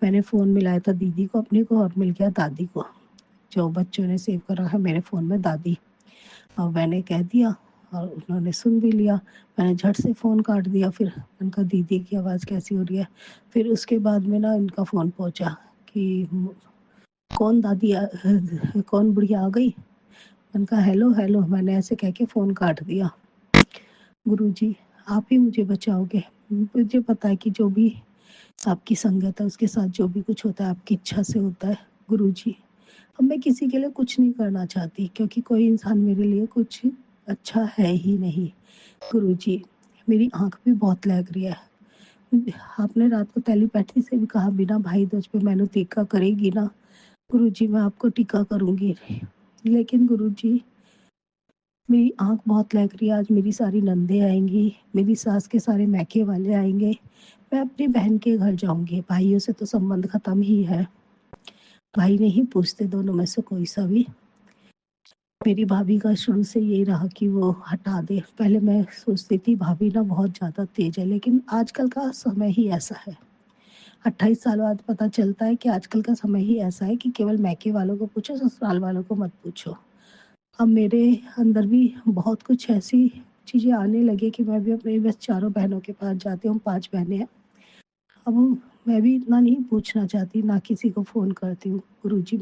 मैंने फ़ोन मिलाया था दीदी को अपने को, और मिल गया दादी को, जो बच्चों ने सेव करा है मेरे फ़ोन में दादी। और मैंने कह दिया और उन्होंने सुन भी लिया। मैंने झट से फ़ोन काट दिया। फिर उनका दीदी की आवाज़ कैसी हो रही है। फिर उसके बाद में ना इनका फ़ोन पहुंचा कि कौन दादी कौन बुढ़िया आ गई। मैंने कहा हेलो हेलो, मैंने ऐसे कह के फ़ोन काट दिया। गुरुजी, आप ही मुझे बचाओगे। मुझे पता है कि जो भी आपकी संगत है उसके साथ जो भी कुछ होता है आपकी इच्छा से होता है। गुरुजी, अब मैं किसी के लिए कुछ नहीं करना चाहती, क्योंकि कोई इंसान मेरे लिए कुछ अच्छा है ही नहीं। गुरुजी, मेरी आँख भी बहुत लग रही है। आपने रात को टेलीपैथी से भी कहा बिना भाई दूज पे मैंने टीका करेगी ना। गुरुजी, मैं आपको टीका करूँगी। लेकिन गुरुजी, मेरी आँख बहुत लग रही है। आज मेरी सारी नंदे आएंगी, मेरी सास के सारे मैके वाले आएंगे। मैं अपनी बहन के घर जाऊँगी। भाइयों से तो संबंध ख़त्म ही है, भाई नहीं पूछते दोनों में से कोई सा भी। मेरी भाभी का शुरू से यही रहा कि वो हटा दे। पहले मैं सोचती थी भाभी ना बहुत ज़्यादा तेज है, लेकिन आजकल का समय ही ऐसा है। 28 साल बाद पता चलता है कि आजकल का समय ही ऐसा है कि केवल मैके वालों को पूछो, ससुराल वालों को मत पूछो। अब मेरे अंदर भी बहुत कुछ ऐसी चीज़ें आने लगी कि मैं भी अपनी बस चारों बहनों के पास जाती हूँ। 5 बहनें हैं। अब मैं भी इतना नहीं पूछना चाहती, ना किसी को फ़ोन करती हूँ। गुरुजी,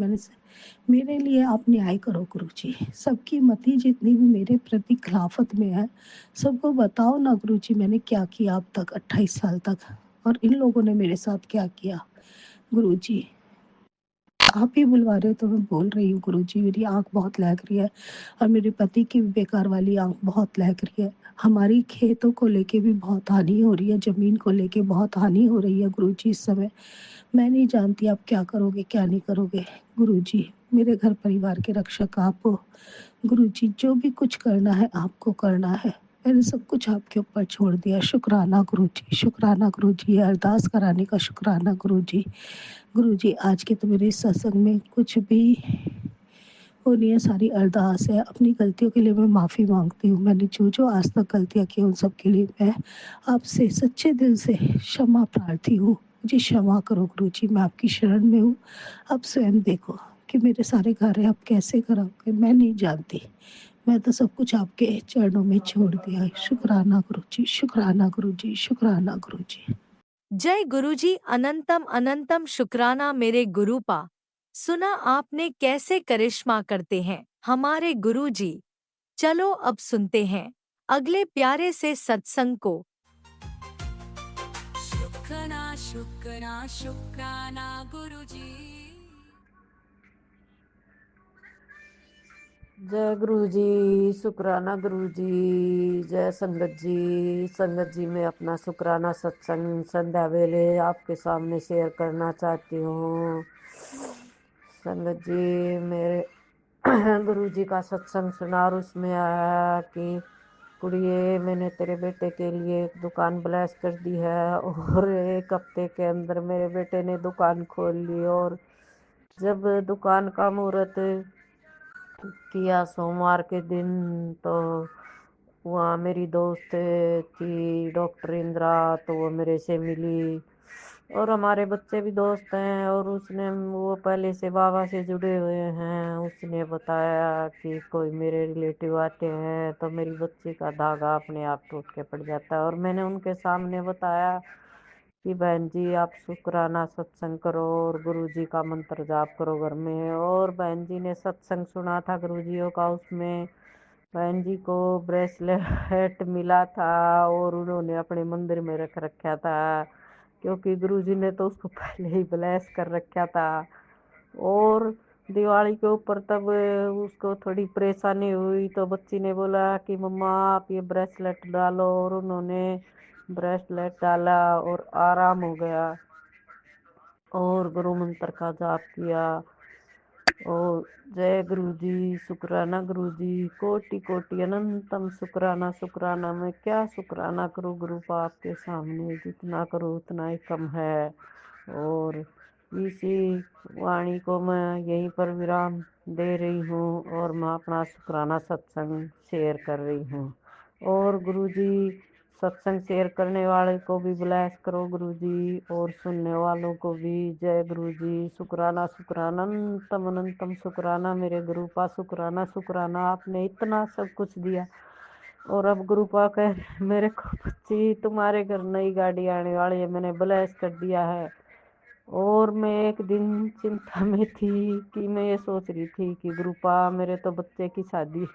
मेरे लिए आप न्याय करो गुरुजी। सबकी मति जितनी भी मेरे प्रति खिलाफत में है, सबको बताओ ना गुरुजी, मैंने क्या किया अब तक 28 साल तक, और इन लोगों ने मेरे साथ क्या किया। गुरुजी, आप ही बुलवा रहे हो तो मैं बोल रही हूँ। गुरुजी, मेरी आँख बहुत लग रही है, और मेरे पति की भी बेकार वाली आँख बहुत लग रही है। हमारी खेतों को लेके भी बहुत हानि हो रही है, ज़मीन को लेके बहुत हानि हो रही है। गुरुजी, इस समय मैं नहीं जानती आप क्या करोगे क्या नहीं करोगे। गुरुजी, मेरे घर परिवार के रक्षक आप हो। गुरुजी, जो भी कुछ करना है आपको करना है। मैंने सब कुछ आपके ऊपर छोड़ दिया। शुक्राना गुरुजी, शुक्राना गुरुजी। अरदास कराने का शुक्राना गुरुजी। गुरुजी, आज के तो मेरे सत्संग में कुछ भी वो नहीं है, सारी अरदास है। अपनी गलतियों के लिए मैं माफ़ी मांगती हूँ। मैंने जो जो आज तक गलतियाँ की उन सब के लिए मैं आपसे सच्चे दिल से क्षमा प्रार्थी हूँ। मुझे क्षमा करो गुरुजी, मैं आपकी शरण में हूँ। आप स्वयं देखो कि मेरे सारे कार्य आप कैसे कराओगे, मैं नहीं जानती। मैं तो सब कुछ आपके चरणों में छोड़ दिया है। शुक्राना गुरुजी, शुक्राना गुरुजी, शुक्राना गुरुजी। जय गुरुजी, अनंतम अनंतम शुक्राना मेरे गुरुपा। सुना आपने कैसे करिश्मा करते हैं हमारे गुरुजी। चलो अब सुनते हैं अगले प्यारे से सत्संग को। शुक्राना शुक्राना शुक्राना गुरुजी। जय गुरु जी, शुक्राना गुरु जी, जय संगत जी मैं अपना शुक्राना सत्संग संध्या वेले आपके सामने शेयर करना चाहती हूँ। संगत जी मेरे गुरु जी का सत्संग सुना और उसमें आया कि कुड़िए मैंने तेरे बेटे के लिए एक दुकान ब्लेस कर दी है और एक हफ्ते के अंदर मेरे बेटे ने दुकान खोल ली। और जब दुकान का मुहूर्त किया सोमवार के दिन तो वहाँ मेरी दोस्त थी डॉक्टर इंदिरा, तो वो मेरे से मिली और हमारे बच्चे भी दोस्त हैं और उसने वो पहले से बाबा से जुड़े हुए हैं। उसने बताया कि कोई मेरे रिलेटिव आते हैं तो मेरी बच्ची का धागा अपने आप टूट के पड़ जाता है। और मैंने उनके सामने बताया कि बहन जी आप शुक्राना सत्संग करो और गुरु जी का मंत्र जाप करो घर में। और बहन जी ने सत्संग सुना था गुरु जियों का, उसमें बहन जी को ब्रेसलेट मिला था और उन्होंने अपने मंदिर में रख रखा था क्योंकि गुरु जी ने तो उसको पहले ही ब्लेस कर रखा था। और दिवाली के ऊपर तब उसको थोड़ी परेशानी हुई तो बच्ची ने बोला कि मम्मा आप ये ब्रेसलेट डालो और उन्होंने ब्रेसलेट डाला और आराम हो गया और गुरु मंत्र का जाप किया। और जय गुरु जी, शुक्राना गुरु जी, कोटि कोटि अनंतम शुक्राना। शुक्राना मैं क्या शुक्राना करूँ गुरु पाप के सामने, जितना करूँ उतना ही कम है। और इसी वाणी को मैं यहीं पर विराम दे रही हूँ और मैं अपना शुक्राना सत्संग शेयर कर रही हूँ। और गुरु जी सत्संग शेयर करने वाले को भी ब्लेस करो गुरु जी और सुनने वालों को भी। जय गुरु जी, शुक्राना शुक्राना अनंतम अनंतम शुक्राना मेरे गुरु पा, शुक्राना शुक्राना आपने इतना सब कुछ दिया। और अब गुरु पा कह मेरे को बच्ची तुम्हारे घर नई गाड़ी आने वाली है, मैंने ब्लेस कर दिया है। और मैं एक दिन चिंता में थी कि मैं ये सोच रही थी कि गुरु पा मेरे तो बच्चे की शादी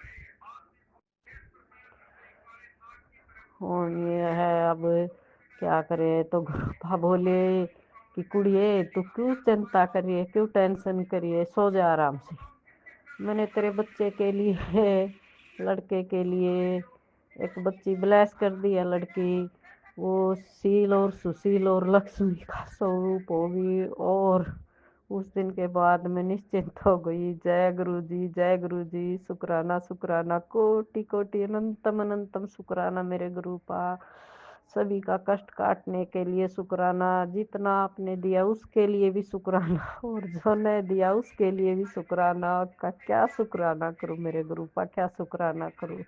होनी है, अब क्या करे। तो गुरुपा बोले कि कुड़िए तू क्यों चिंता करिए, क्यों टेंशन करिए, सो जा आराम से। मैंने तेरे बच्चे के लिए लड़के के लिए एक बच्ची ब्लेस कर दी है, लड़की वो शील और सुशील और लक्ष्मी का स्वरूप होगी। और उस दिन के बाद मैं निश्चिंत हो गई। जय गुरु जी, जय गुरु जी, शुक्राना शुक्राना कोटि कोटि अनंतम अनंतम शुक्राना मेरे गुरु पा। सभी का कष्ट काटने के लिए शुक्राना, जितना आपने दिया उसके लिए भी शुक्राना और जो नहीं दिया उसके लिए भी शुक्राना। का क्या शुक्राना करूं मेरे गुरु पा, क्या शुक्राना करूं,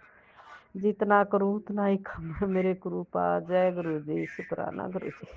जितना करूं उतना ही कम है मेरे गुरु पा। जय गुरु जी, शुक्राना गुरु जी।